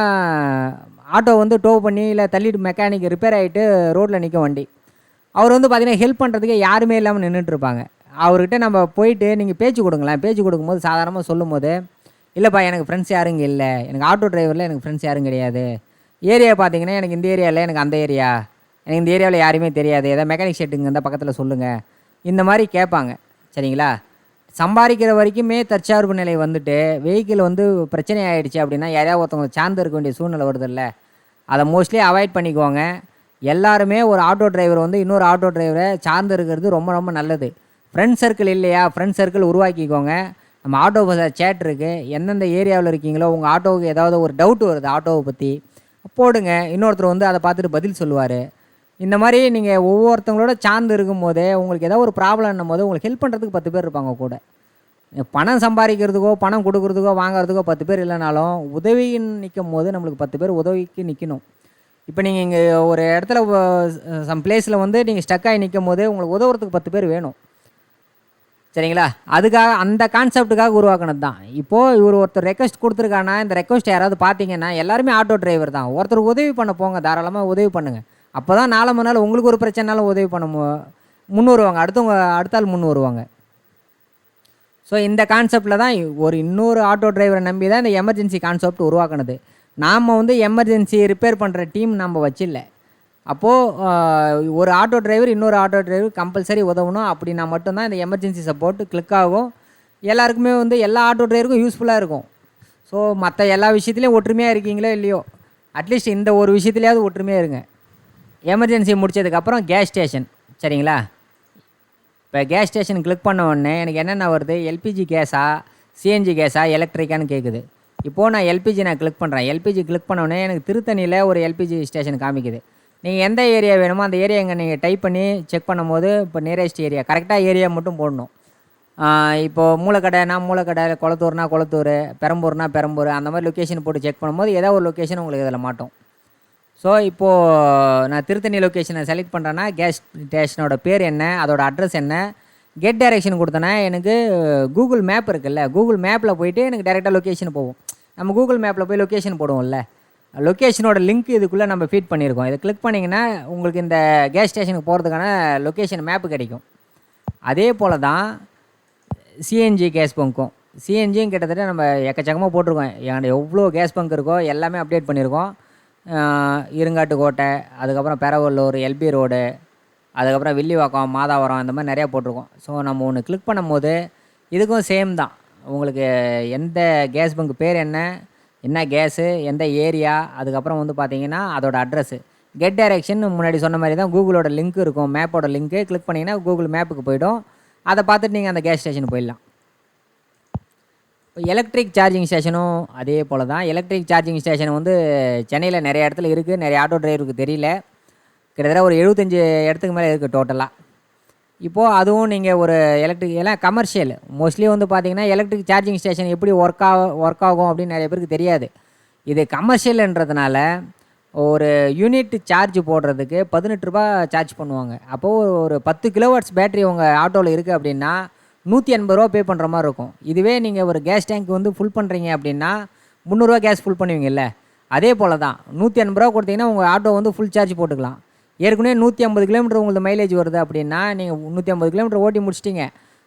ஆட்டோ வந்து டோ பண்ணி இல்லை தள்ளிட்டு மெக்கானிக் ரிப்பேர் ஆகிட்டு ரோட்டில் நிற்க வண்டி, அவர் வந்து பார்த்திங்கன்னா ஹெல்ப் பண்ணுறதுக்கே யாருமே இல்லாமல் நின்றுட்டுருப்பாங்க. அவர்கிட்ட நம்ம போயிட்டு நீங்கள் பேச்சு கொடுங்களேன். பேச்சு கொடுக்கும்போது சாதாரணமாக சொல்லும் போது, இல்லைப்பா எனக்கு ஃப்ரெண்ட்ஸ் யாரும் இங்கே இல்லை, எனக்கு ஆட்டோ டிரைவரில் எனக்கு ஃப்ரெண்ட்ஸ் யாரும் கிடையாது, ஏரியா பார்த்தீங்கன்னா எனக்கு இந்த ஏரியா இல்லை, எனக்கு அந்த ஏரியா, எனக்கு இந்த ஏரியாவில் யாருமே தெரியாது, ஏதாவது மெக்கானிக் ஷெட்டுங்க இந்த பக்கத்தில் சொல்லுங்கள், இந்த மாதிரி கேட்பாங்க. சரிங்களா? சம்பாதிக்கிற வரைக்குமே தற்சார்பு நிலை வந்துட்டு வெஹிக்கிள் வந்து பிரச்சனை ஆகிடுச்சு அப்படின்னா யாரையாவது ஒருத்தவங்க சார்ந்து இருக்க வேண்டிய சூழ்நிலை வருதில்ல, அதை மோஸ்ட்லி அவாய்ட் பண்ணிக்கோங்க. எல்லாருமே ஒரு ஆட்டோ டிரைவர் வந்து இன்னொரு ஆட்டோ டிரைவரை சார்ந்து இருக்கிறது ரொம்ப ரொம்ப நல்லது. ஃப்ரெண்ட் சர்க்கிள் இல்லையா, ஃப்ரெண்ட் சர்க்கிள் உருவாக்கிக்கோங்க. நம்ம ஆட்டோ பஸ் சேட் இருக்குது, எந்தெந்த ஏரியாவில் இருக்கீங்களோ உங்கள் ஆட்டோவுக்கு ஏதாவது ஒரு டவுட் வருது ஆட்டோவை பற்றி போடுங்க, இன்னொருத்தர் வந்து அதை பார்த்துட்டு பதில் சொல்லுவார். இந்த மாதிரி நீங்கள் ஒவ்வொருத்தவங்களோட சார்ந்து இருக்கும் போதே உங்களுக்கு ஏதாவது ஒரு ப்ராப்ளம்னும் போது உங்களுக்கு ஹெல்ப் பண்ணுறதுக்கு 10 பேர் இருப்பாங்க கூட. பணம் சம்பாதிக்கிறதுக்கோ பணம் கொடுக்குறதுக்கோ வாங்குறதுக்கோ 10 பேர் இல்லைனாலும் உதவின்னு நிற்கும் போது நம்மளுக்கு 10 பேர் உதவிக்கு நிற்கணும். இப்போ நீங்கள் இங்கே ஒரு இடத்துல சம் பிளேஸில் வந்து நீங்கள் ஸ்டக்காகி நிற்கும் போது உங்களுக்கு உதவுறதுக்கு 10 பேர் வேணும். சரிங்களா? அதுக்காக அந்த கான்செப்டுக்காக உருவாக்கினது தான். இப்போது இவர் ஒருத்தர் ரெக்வஸ்ட் கொடுத்துருக்கானா, இந்த ரெக்வஸ்ட் யாராவது பார்த்தீங்கன்னா எல்லாருமே ஆட்டோ டிரைவர் தான். ஒருத்தருக்கு உதவி பண்ண போங்க, தாராளமாக உதவி பண்ணுங்கள். அப்போ தான் நாளை மறுநாள் உங்களுக்கு ஒரு பிரச்சனைனாலும் உதவி பண்ண முன் வருவாங்க, அடுத்த ஆள் முன் வருவாங்க. ஸோ இந்த கான்செப்டில் தான் ஒரு இன்னொரு ஆட்டோ டிரைவரை நம்பி தான் இந்த எமர்ஜென்சி கான்செப்ட் உருவாக்குனது. நாம் வந்து எமர்ஜென்சி ரிப்பேர் பண்ணுற டீம் நம்ம வச்சில்ல. அப்போது ஒரு ஆட்டோ டிரைவர் இன்னொரு ஆட்டோ டிரைவர் கம்பல்சரி உதவணும். அப்படின்னா மட்டும்தான் இந்த எமர்ஜென்சி சப்போர்ட் கிளிக் ஆகும். எல்லாருக்குமே வந்து எல்லா ஆட்டோ டிரைவருக்கும் யூஸ்ஃபுல்லாக இருக்கும். ஸோ மற்ற எல்லா விஷயத்துலையும் ஒற்றுமையாக இருக்கீங்களோ இல்லையோ, அட்லீஸ்ட் இந்த ஒரு விஷயத்துலையாவது ஒற்றுமையாக இருங்க. எமர்ஜென்சி முடித்ததுக்கப்புறம் கேஸ் ஸ்டேஷன். சரிங்களா? இப்போ கேஸ் ஸ்டேஷன் கிளிக் பண்ண உடனே எனக்கு என்னென்ன வருது, எல்பிஜி கேஸா, சிஎன்ஜி கேஸா, எலக்ட்ரிக்கான்னு கேட்குது. இப்போது நான் எல்பிஜி கிளிக் பண்ணுறேன். எல்பிஜி கிளிக் பண்ண உடனே எனக்கு திருத்தணியில் ஒரு எல்பிஜி ஸ்டேஷன் காமிக்குது. நீங்கள் எந்த ஏரியா வேணுமோ அந்த ஏரியா இங்கே நீங்கள் டைப் பண்ணி செக் பண்ணும்போது இப்போ நியரஸ்ட் ஏரியா கரெக்டாக ஏரியா மட்டும் போடணும். இப்போது மூலக்கடைனா மூலக்கடை, குளத்தூர்னா குளத்தூர், பெரம்பூர்னா பெரம்பூர், அந்த மாதிரி லொக்கேஷன் போட்டு செக் பண்ணும்போது ஏதோ ஒரு லொக்கேஷன் உங்களுக்கு இதில் மாட்டோம். ஸோ இப்போது நான் திருத்தணி லொக்கேஷனை செலக்ட் பண்ணுறேன்னா கேஸ் ஸ்டேஷனோட பேர் என்ன, அதோட அட்ரஸ் என்ன, கெட் டைரெக்ஷன் கொடுத்தேன்னா எனக்கு கூகுள் மேப் இருக்குல்ல, கூகுள் மேப்பில் போயிட்டு எனக்கு டேரெக்டாக லொக்கேஷன் போகும். நம்ம கூகுள் மேப்பில் போய் லொக்கேஷன் போடுவோம்ல, லொக்கேஷனோட லிங்க் இதுக்குள்ளே நம்ம ஃபீட் பண்ணியிருக்கோம். இதை கிளிக் பண்ணிங்கன்னா உங்களுக்கு இந்த கேஸ் ஸ்டேஷனுக்கு போகிறதுக்கான லொக்கேஷன் மேப்பு கிடைக்கும். அதே போல் தான் சிஎன்ஜி கேஸ் பங்க்கும். சிஎன்ஜியும் கிட்டத்தட்ட நம்ம எக்கச்சக்கமாக போட்டிருக்கோம். என்கிட்ட எவ்வளோ கேஸ் பங்க் இருக்கோ எல்லாமே அப்டேட் பண்ணியிருக்கோம். இருங்காட்டுக்கோட்டை, அதுக்கப்புறம் பெரவல்லூர், எல்பி ரோடு, அதுக்கப்புறம் வில்லிவாக்கம், மாதாவரம், இந்த மாதிரி நிறையா போட்டிருக்கோம். ஸோ நம்ம ஒன்று கிளிக் பண்ணும்போது இதுக்கும் சேம் தான். உங்களுக்கு எந்த கேஸ் பங்க் பேர் என்ன கேஸு, எந்த ஏரியா, அதுக்கப்புறம் வந்து பார்த்தீங்கன்னா அதோட அட்ரஸ்ஸு, கெட் டைரெக்ஷன் முன்னாடி சொன்ன மாதிரி தான் கூகுளோட லிங்க் இருக்கும், மேப்போட லிங்க்கு கிளிக் பண்ணிங்கன்னா கூகுள் மேப்புக்கு போய்டும். அதை பார்த்துட்டு நீங்கள் அந்த கேஸ் ஸ்டேஷனுக்கு போயிடலாம். இப்போ எலக்ட்ரிக் சார்ஜிங் ஸ்டேஷனும் அதே போல் தான். எலக்ட்ரிக் சார்ஜிங் ஸ்டேஷன் வந்து சென்னையில் நிறைய இடத்துல இருக்குது, நிறைய ஆட்டோ டிரைவருக்கு தெரியல. கிட்டத்தட்ட ஒரு 75 இடத்துக்கு மேலே இருக்குது டோட்டலாக. இப்போது அதுவும் நீங்கள் ஒரு எலக்ட்ரிக் எல்லாம் கமர்ஷியல் மோஸ்ட்லி வந்து பார்த்தீங்கன்னா எலக்ட்ரிக் சார்ஜிங் ஸ்டேஷன் எப்படி ஒர்க் ஆகும் அப்படின்னு நிறைய பேருக்கு தெரியாது. இது கமர்ஷியல்ன்றதுனால ஒரு யூனிட் சார்ஜ் போடுறதுக்கு 18 ரூபா சார்ஜ் பண்ணுவாங்க. அப்போது ஒரு 10 கிலோவாட்ஸ் பேட்டரி உங்கள் ஆட்டோவில் இருக்குது அப்படின்னா 180 ரூபா பே பண்ணுற மாதிரி இருக்கும். இதுவே நீங்கள் ஒரு கேஸ் டேங்க் வந்து ஃபுல் பண்ணுறீங்க அப்படின்னா 300 ரூபா கேஸ் ஃபுல் பண்ணுவீங்கல்ல, அதே போல் தான் 180 ரூபா கொடுத்தீங்கன்னா உங்கள் ஆட்டோ வந்து ஃபுல் சார்ஜ் போட்டுக்கலாம். ஏற்கனவே 150 கிலோமீட்டர் உங்களுக்கு மைலேஜ் வருது அப்படின்னா நீங்கள் 150 கிலோமீட்டர் ஓட்டி முடிச்சிட்டிங்க,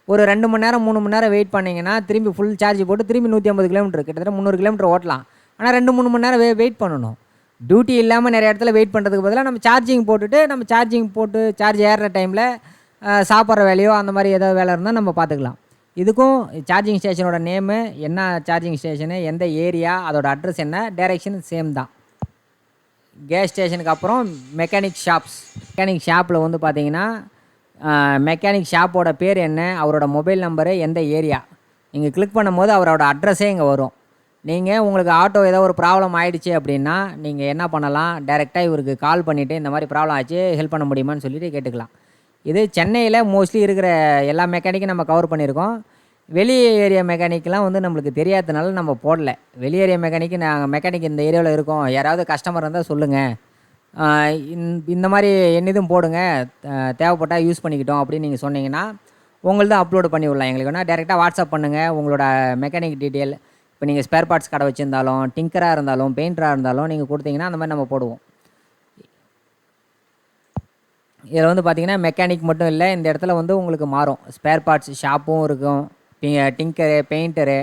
ஒரு 2 மணி நேரம் 3 மணி நேரம் வெயிட் பண்ணிங்கன்னா திரும்பி ஃபுல் சார்ஜ் போட்டு திரும்பி 150 கிலோமீட்டர் கிட்டத்தட்ட 300 கிலோமீட்டர் ஓட்டலாம். ஆனால் 2-3 மணி நேரம் வெயிட் பண்ணணும். டியூட்டி இல்லாமல் நிறைய இடத்துல வெயிட் பண்ணுறதுக்கு பதிலாக நம்ம சார்ஜிங் போட்டுட்டு நம்ம சார்ஜ் ஏறுற டைமில் சாப்பிட்ற வேலையோ அந்த மாதிரி ஏதாவது வேலை இருந்தால் நம்ம பார்த்துக்கலாம். இதுக்கும் சார்ஜிங் ஸ்டேஷனோட நேமு என்ன, சார்ஜிங் ஸ்டேஷனு எந்த ஏரியா, அதோட அட்ரஸ் என்ன, டைரெக்ஷன் சேம் தான். கேஸ் ஸ்டேஷனுக்கு அப்புறம் மெக்கானிக் ஷாப்பில் வந்து பார்த்தீங்கன்னா மெக்கானிக் ஷாப்போட பேர் என்ன, அவரோட மொபைல் நம்பரு, எந்த ஏரியா, நீங்கள் கிளிக் பண்ணும்போது அவரோட அட்ரஸே இங்கே வரும். நீங்கள் உங்களுக்கு ஆட்டோ ஏதோ ஒரு ப்ராப்ளம் ஆகிடுச்சு அப்படின்னா நீங்கள் என்ன பண்ணலாம், டைரெக்டாக இவருக்கு கால் பண்ணிவிட்டு இந்த மாதிரி ப்ராப்ளம் ஆச்சு ஹெல்ப் பண்ண முடியுமான்னு சொல்லிட்டு கேட்டுக்கலாம். இது சென்னையில் மோஸ்ட்லி இருக்கிற எல்லா மெக்கானிக்கும் நம்ம கவர் பண்ணியிருக்கோம். வெளி ஏரியா மெக்கானிக்கெலாம் வந்து நம்மளுக்கு தெரியாததுனால நம்ம போடல. வெளி ஏரியா மெக்கானிக் இந்த ஏரியாவில் இருக்கோம், யாராவது கஸ்டமர் இருந்தால் சொல்லுங்கள், இந்த மாதிரி என்னதும் போடுங்க, தேவைப்பட்டால் யூஸ் பண்ணிக்கிட்டோம் அப்படின்னு நீங்கள் சொன்னீங்கன்னா உங்களது அப்லோடு பண்ணி விடலாம். எங்களுக்கு வேணால் டேரெக்டாக வாட்ஸ்அப் பண்ணுங்கள் உங்களோட மெக்கானிக் டீட்டெயில். இப்போ நீங்கள் ஸ்பேர் பார்ட்ஸ் கடை வச்சுருந்தாலும், டிங்கராக இருந்தாலும், பெயிண்டராக இருந்தாலும் நீங்கள் கொடுத்தீங்கன்னா அந்த மாதிரி நம்ம போடுவோம். இதில் வந்து பார்த்திங்கன்னா மெக்கானிக் மட்டும் இல்லை, இந்த இடத்துல வந்து உங்களுக்கு மாறும். ஸ்பேர் பார்ட்ஸ் ஷாப்பும் இருக்கும், டிங்கரு, பெயிண்டரு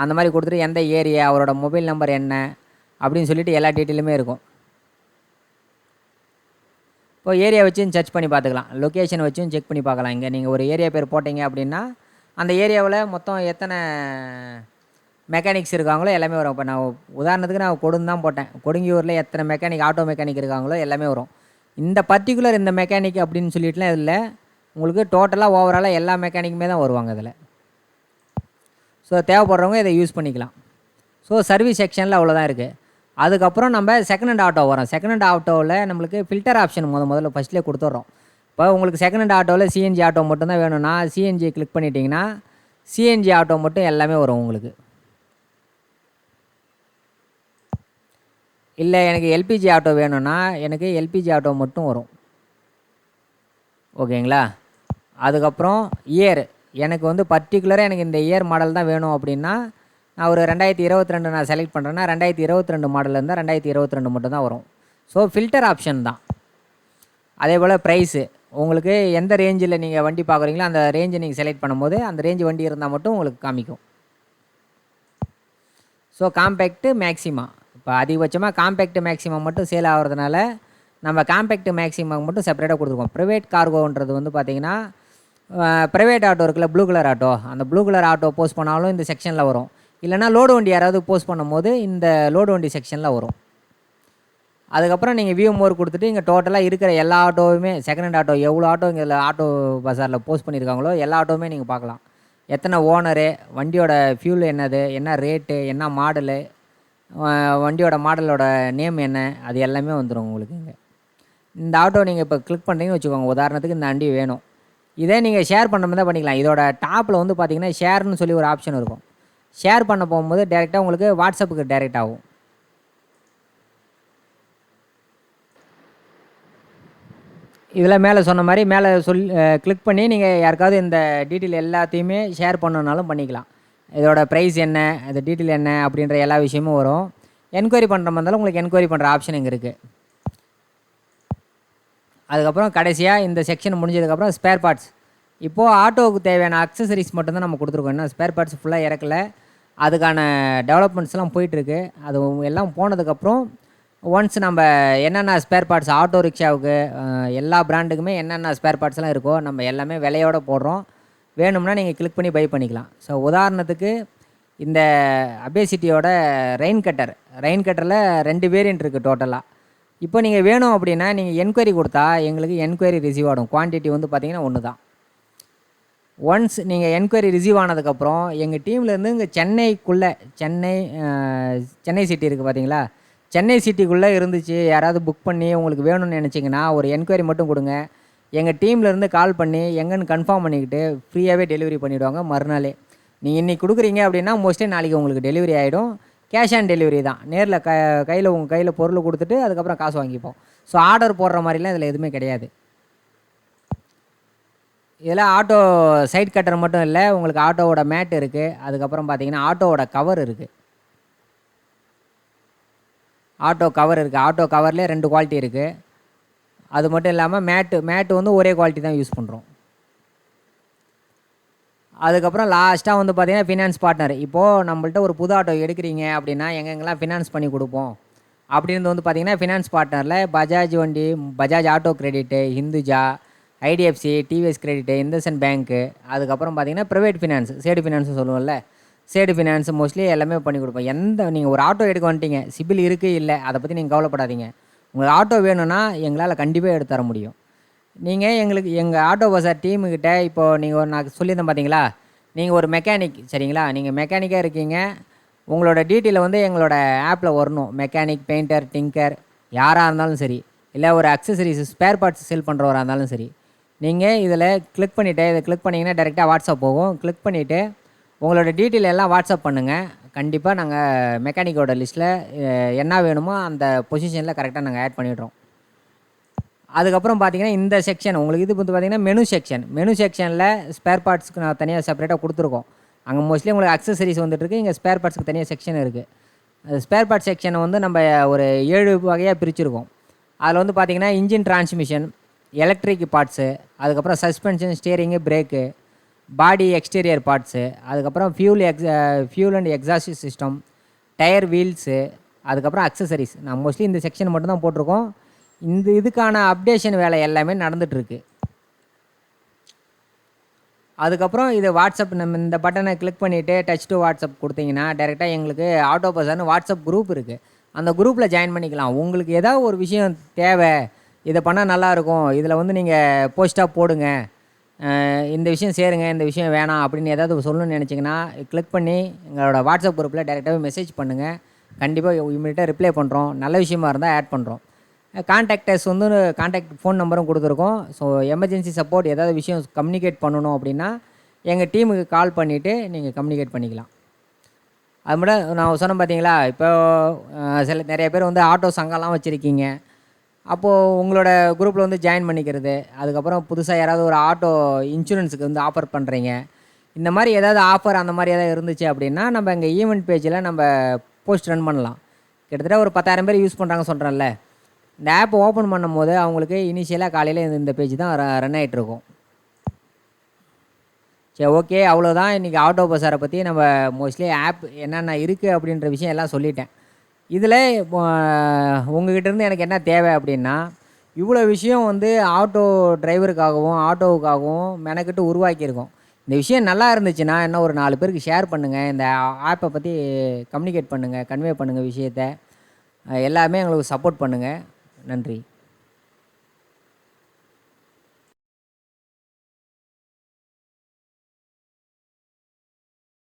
அந்த மாதிரி கொடுத்துட்டு எந்த ஏரியா, அவரோட மொபைல் நம்பர் என்ன அப்படின்னு சொல்லிட்டு எல்லா டீட்டெயிலுமே இருக்கும். இப்போ ஏரியா வச்சும் சர்ச் பண்ணி பார்த்துக்கலாம், லொக்கேஷன் வச்சும் செக் பண்ணி பார்க்கலாம். இங்கே நீங்கள் ஒரு ஏரியா பேர் போட்டிங்க அப்படின்னா அந்த ஏரியாவில் மொத்தம் எத்தனை மெக்கானிக்ஸ் இருக்காங்களோ எல்லாமே வரும். இப்போ நான் உதாரணத்துக்கு நான் கொடுன்னு தான் போட்டேன், கொடுங்கியூரில் எத்தனை மெக்கானிக், ஆட்டோ மெக்கானிக் இருக்காங்களோ எல்லாமே வரும். இந்த பர்டிகுலர் இந்த மெக்கானிக் அப்படின்னு சொல்லிட்டுலாம் இதில் உங்களுக்கு டோட்டலாக ஓவராலாக எல்லா மெக்கானிக்குமே தான் வருவாங்க இதில். ஸோ தேவைப்படுறவங்க இதை யூஸ் பண்ணிக்கலாம். ஸோ சர்வீஸ் செக்ஷனில் அவ்வளோதான் இருக்குது. அதுக்கப்புறம் நம்ம செகண்ட் ஹேண்ட் ஆட்டோ வரோம். செகண்ட் ஹேண்ட் ஆட்டோவில் நம்மளுக்கு ஃபில்டர் ஆப்ஷன் முதல்ல ஃபஸ்ட்லேயே கொடுத்துட்றோம். இப்போ உங்களுக்கு செகண்ட் ஹேண்ட் ஆட்டோவில் சிஎன்ஜி ஆட்டோ மட்டும் தான் வேணும்னா சிஎன்ஜி கிளிக் பண்ணிட்டீங்கன்னா சிஎன்ஜி ஆட்டோ மட்டும் எல்லாமே வரும் உங்களுக்கு. இல்லை எனக்கு எல்பிஜி ஆட்டோ வேணும்னா எனக்கு எல்பிஜி ஆட்டோ மட்டும் வரும். ஓகேங்களா? அதுக்கப்புறம் இயர், எனக்கு வந்து பர்டிகுலராக எனக்கு இந்த இயர் மாடல் தான் வேணும் அப்படின்னா நான் ஒரு 2022 நான் செலக்ட் பண்ணுறேன்னா 2022 மாடல் இருந்தால் 2022 மட்டும் தான் வரும். ஸோ ஃபில்டர் ஆப்ஷன் தான். அதே போல் ப்ரைஸு, உங்களுக்கு எந்த ரேஞ்சில் நீங்கள் வண்டி பார்க்குறீங்களோ அந்த ரேஞ்சை நீங்கள் செலக்ட் பண்ணும்போது அந்த ரேஞ்சு வண்டி இருந்தால் மட்டும் உங்களுக்கு காமிக்கும். ஸோ காம்பேக்ட்டு மேக்ஸிமா, இப்போ அதிகபட்சமாக காம்பேக்ட் மேக்ஸிமம் மட்டும் சேல் ஆகிறதுனால நம்ம காம்பேக்ட் மேக்ஸிமம் மட்டும் செப்பரேட்டாக கொடுத்துருக்கோம். ப்ரைவேட் கார்கோன்றது வந்து பார்த்திங்கன்னா ப்ரைவேட் ஆட்டோ இருக்குல்ல, ப்ளூ கலர் ஆட்டோ, அந்த ப்ளூ கலர் ஆட்டோ போஸ்ட் பண்ணாலும் இந்த செக்ஷனில் வரும். இல்லைனா லோடு வண்டி யாராவது போஸ்ட் பண்ணும்போது இந்த லோடு வண்டி செக்ஷனில் வரும். அதுக்கப்புறம் நீங்கள் வியூ மோர் கொடுத்துட்டு இங்கே டோட்டலாக இருக்கிற எல்லா ஆட்டோவுமே, செகண்ட் ஹேண்ட் ஆட்டோ எவ்வளோ ஆட்டோ இங்கே ஆட்டோ பஸாரில் போஸ்ட் பண்ணியிருக்காங்களோ எல்லா ஆட்டோவுமே நீங்கள் பார்க்கலாம். எத்தனை ஓனரு, வண்டியோட ஃபியூல் என்னது, என்ன ரேட்டு, என்ன மாடலு, வண்டியோட மாடலோட நேம் என்ன, அது எல்லாமே வந்துடும் உங்களுக்கு. இங்கே இந்த ஆட்டோ நீங்கள் இப்போ கிளிக் பண்ணுறீங்கன்னு வச்சுக்கோங்க, உதாரணத்துக்கு இந்த வண்டி வேணும், இதே நீங்கள் ஷேர் பண்ணுற மாதிரி தான் பண்ணிக்கலாம். இதோட டாப்பில் வந்து பார்த்திங்கன்னா ஷேர்னு சொல்லி ஒரு ஆப்ஷன் இருக்கும். ஷேர் பண்ண போகும்போது டேரெக்டாக உங்களுக்கு வாட்ஸ்அப்புக்கு டேரெக்ட் ஆகும். இதில் மேலே சொன்ன மாதிரி மேலே கிளிக் பண்ணி நீங்கள் யாருக்காவது இந்த டீட்டெயில் எல்லாத்தையுமே ஷேர் பண்ணணுன்னாலும் பண்ணிக்கலாம். இதோட ப்ரைஸ் என்ன, இது டீட்டெயில் என்ன அப்படின்ற எல்லா விஷயமும் வரும். என்கொயரி பண்ணுற மாதிரி இருந்தாலும் உங்களுக்கு என்கொயரி பண்ணுற ஆப்ஷன் இங்கே இருக்குது. அதுக்கப்புறம் கடைசியாக இந்த செக்ஷன் முடிஞ்சதுக்கப்புறம் ஸ்பேர் பார்ட்ஸ். இப்போது ஆட்டோவுக்கு தேவையான அக்சசரிஸ் மட்டும்தான் நம்ம கொடுத்துருக்கோம். என்ன ஸ்பேர் பார்ட்ஸ் ஃபுல்லாக இறக்கலை, அதுக்கான டெவலப்மெண்ட்ஸ்லாம் போயிட்டுருக்கு. அது எல்லாம் போனதுக்கப்புறம் ஒன்ஸ் நம்ம என்னென்ன ஸ்பேர் பார்ட்ஸ் ஆட்டோ ரிக்ஷாவுக்கு எல்லா பிராண்டுக்குமே என்னென்ன ஸ்பேர் பார்ட்ஸ்லாம் இருக்கோ நம்ம எல்லாமே விலையோடு போடுறோம். வேணும்னா நீங்கள் கிளிக் பண்ணி பை பண்ணிக்கலாம். ஸோ உதாரணத்துக்கு இந்த அபேசிட்டியோட ரெயின் கட்டரில் 2 வேரியன்ட் இருக்குது டோட்டலாக. இப்போ நீங்கள் வேணும் அப்படின்னா நீங்கள் என்கொயரி கொடுத்தா எங்களுக்கு என்கொயரி ரிசீவ் ஆகும். குவான்டிட்டி வந்து பார்த்திங்கன்னா ஒன்று தான். ஒன்ஸ் நீங்கள் என்கொயரி ரிசீவ் ஆனதுக்கப்புறம் எங்கள் டீம்லேருந்து இங்கே சென்னை சிட்டி இருக்குது பார்த்தீங்களா, சென்னை சிட்டிக்குள்ளே இருந்துச்சு யாராவது புக் பண்ணி உங்களுக்கு வேணும்னு நினச்சிங்கன்னா ஒரு என்கொயரி மட்டும் கொடுங்க. எங்கள் டீம்லேருந்து கால் பண்ணி எங்கன்னு கன்ஃபார்ம் பண்ணிக்கிட்டு ஃப்ரீயாகவே டெலிவரி பண்ணிவிடுவாங்க மறுநாளே. நீங்கள் இன்றைக்கி கொடுக்குறீங்க அப்படின்னா மோஸ்ட்லி நாளைக்கு உங்களுக்கு டெலிவரி ஆகிடும். கேஷ் ஆன் டெலிவரி தான், நேரில் கையில் உங்கள் கையில் பொருள் கொடுத்துட்டு அதுக்கப்புறம் காசு வாங்கிப்போம். ஸோ ஆர்டர் போடுற மாதிரிலாம் இதில் எதுவுமே கிடையாது. இதில் ஆட்டோ சைட் கட்டர் மட்டும் இல்லை, உங்களுக்கு ஆட்டோவோட மேட் இருக்குது. அதுக்கப்புறம் பார்த்தீங்கன்னா ஆட்டோவோட கவர் இருக்குது. ஆட்டோ கவர்லேயே 2 குவாலிட்டி இருக்குது. அது மட்டும் இல்லாமல் மேட்டு வந்து ஒரே குவாலிட்டி தான் யூஸ் பண்ணுறோம். அதுக்கப்புறம் லாஸ்ட்டாக வந்து பார்த்தீங்கன்னா ஃபினான்ஸ் பார்ட்னர். இப்போது நம்மள்ட்ட ஒரு புது ஆட்டோ எடுக்கிறீங்க அப்படின்னா எங்கெங்கெல்லாம் ஃபினான்ஸ் பண்ணி கொடுப்போம் அப்படின்னு வந்து பார்த்தீங்கன்னா ஃபினான்ஸ் பார்ட்னரில் பஜாஜ் வண்டி, Bajaj auto credit, Hinduja, IDFC, TVS credit, IndusInd bank, அதுக்கப்புறம் பார்த்தீங்கன்னா ப்ரைவேட் ஃபினான்ஸ், சேடு ஃபினான்ஸ்னு சொல்லுவோம்ல, சேடு ஃபினான்ஸ் மோஸ்ட்லி எல்லாமே பண்ணி கொடுப்போம். நீங்கள் ஒரு ஆட்டோ எடுக்க வந்துட்டீங்க, சிபில் இருக்குது இல்லை அதை பற்றி நீங்கள் கவலைப்படாதீங்க. உங்களுக்கு ஆட்டோ வேணும்னா எங்களால் கண்டிப்பாக எடுத்து தர முடியும். நீங்கள் எங்கள் ஆட்டோ பஸார் டீமுக்கிட்ட இப்போது நீங்கள் நான் சொல்லியிருந்தேன் பார்த்தீங்களா, நீங்கள் ஒரு மெக்கானிக் சரிங்களா, நீங்கள் மெக்கானிக்காக இருக்கீங்க, உங்களோட டீட்டெயிலை வந்து எங்களோட ஆப்பில் வரணும். மெக்கானிக், பெயிண்டர், டிங்கர் யாராக இருந்தாலும் சரி, இல்லை ஒரு அக்சசரிஸ் ஸ்பேர் பார்ட்ஸ் செல் பண்ணுறவராக இருந்தாலும் சரி, நீங்கள் இதில் கிளிக் பண்ணிவிட்டு இதை கிளிக் பண்ணிங்கன்னா டேரெக்டாக வாட்ஸ்அப் போகும். கிளிக் பண்ணிவிட்டு உங்களோட டீட்டெயில் எல்லாம் வாட்ஸ்அப் பண்ணுங்கள். கண்டிப்பாக நாங்கள் மெக்கானிக்கோட லிஸ்ட்டில் என்ன வேணுமோ அந்த பொசிஷனில் கரெக்டாக நாங்கள் ஆட் பண்ணிடுறோம். அதுக்கப்புறம் பார்த்தீங்கன்னா இந்த செக்ஷன் உங்களுக்கு இது வந்து பார்த்தீங்கன்னா மெனு செக்ஷனில் ஸ்பேர் பார்ட்ஸ்க்கு நான் தனியாக செப்பரேட்டாக கொடுத்துருக்கோம். அங்கே மோஸ்ட்லி உங்களுக்கு அக்சசரிஸ் வந்துட்டுருக்கு, இங்கே ஸ்பேர் பார்ட்ஸ்க்கு தனியாக செக்ஷன் இருக்குது. அது ஸ்பேர் பார்ட்ஸ் செக்ஷனை வந்து நம்ம ஒரு 7 வகையாக பிரிச்சுருக்கோம். அதில் வந்து பார்த்திங்கன்னா இன்ஜின் டிரான்ஸ்மிஷன், எலக்ட்ரிக் பார்ட்ஸு, அதுக்கப்புறம் suspension, steering, brake, body exterior parts, அதுக்கப்புறம் fuel and exhaust system, tyre, wheels, அதுக்கப்புறம் அக்சசரிஸ். நான் மோஸ்ட்லி இந்த செக்ஷன் மட்டும் தான் போட்டிருக்கோம். இதுக்கான அப்டேஷன் வேலை எல்லாமே நடந்துகிட்ருக்கு. அதுக்கப்புறம் இது வாட்ஸ்அப் நம்ம இந்த பட்டனை கிளிக் பண்ணிவிட்டு டச் டு வாட்ஸ்அப் கொடுத்தீங்கன்னா டேரெக்டாக எங்களுக்கு ஆட்டோ பஸார்னு வாட்ஸ்அப் குரூப் இருக்குது. அந்த குரூப்பில் ஜாயின் பண்ணிக்கலாம். உங்களுக்கு ஏதாவது ஒரு விஷயம் தேவை, இதை பண்ணால் நல்லாயிருக்கும், இதில் வந்து நீங்கள் போஸ்ட்டாக போடுங்க, இந்த விஷயம் சேருங்க, இந்த விஷயம் வேணாம் அப்படின்னு ஏதாவது சொல்லணும்னு நினச்சிங்கன்னா கிளிக் பண்ணி எங்களோட வாட்ஸ்அப் குரூப்பில் டேரெக்டாகவே மெசேஜ் பண்ணுங்கள். கண்டிப்பாக இமீடியட்டாக ரிப்ளை பண்ணுறோம். நல்ல விஷயமா இருந்தால் ஆட் பண்ணுறோம். கான்டாக்டர்ஸ் வந்து கான்டாக்ட் ஃபோன் நம்பரும் கொடுத்துருக்கோம். ஸோ எமர்ஜென்சி சப்போர்ட் ஏதாவது விஷயம் கம்யூனிகேட் பண்ணணும் அப்படின்னா எங்கள் டீமுக்கு கால் பண்ணிவிட்டு நீங்கள் கம்யூனிகேட் பண்ணிக்கலாம். அது மட்டும் நான் சொன்னேன் பார்த்தீங்களா, இப்போ நிறைய பேர் வந்து ஆட்டோ சங்கம்லாம் வச்சுருக்கீங்க. அப்போது உங்களோட குரூப்பில் வந்து ஜாயின் பண்ணிக்கிறது, அதுக்கப்புறம் புதுசாக யாராவது ஒரு ஆட்டோ இன்சூரன்ஸுக்கு வந்து ஆஃபர் பண்ணுறீங்க, இந்த மாதிரி ஏதாவது ஆஃபர் அந்த மாதிரி ஏதாவது இருந்துச்சு அப்படின்னா நம்ம எங்கள் ஈவெண்ட் பேஜில் நம்ம போஸ்ட் ரன் பண்ணலாம். கிட்டத்தட்ட ஒரு 10,000 பேர் யூஸ் பண்ணுறாங்க சொல்கிறேன்ல. இந்த ஆப் ஓப்பன் பண்ணும்போது அவங்களுக்கு இனிஷியலாக காலையில் இந்த பேஜ் தான் ரன் ஆகிட்ருக்கும். சரி, ஓகே, அவ்வளோதான். இன்றைக்கி ஆட்டோ பஸாரை பற்றி நம்ம மோஸ்ட்லி ஆப் என்னென்ன இருக்குது அப்படின்ற விஷயம் எல்லாம் சொல்லிட்டேன். இதில் உங்கள்கிட்டருந்து எனக்கு என்ன தேவை அப்படின்னா, இவ்வளோ விஷயம் வந்து ஆட்டோ டிரைவருக்காகவும் ஆட்டோவுக்காகவும் மெனக்கிட்டு உருவாக்கியிருக்கோம். இந்த விஷயம் நல்லா இருந்துச்சுன்னா இன்னும் ஒரு 4 பேருக்கு ஷேர் பண்ணுங்கள். இந்த ஆப்பை பற்றி கம்யூனிகேட் பண்ணுங்கள், கன்வே பண்ணுங்கள் விஷயத்தை. எல்லாமே எங்களுக்கு சப்போர்ட் பண்ணுங்கள். நன்றி.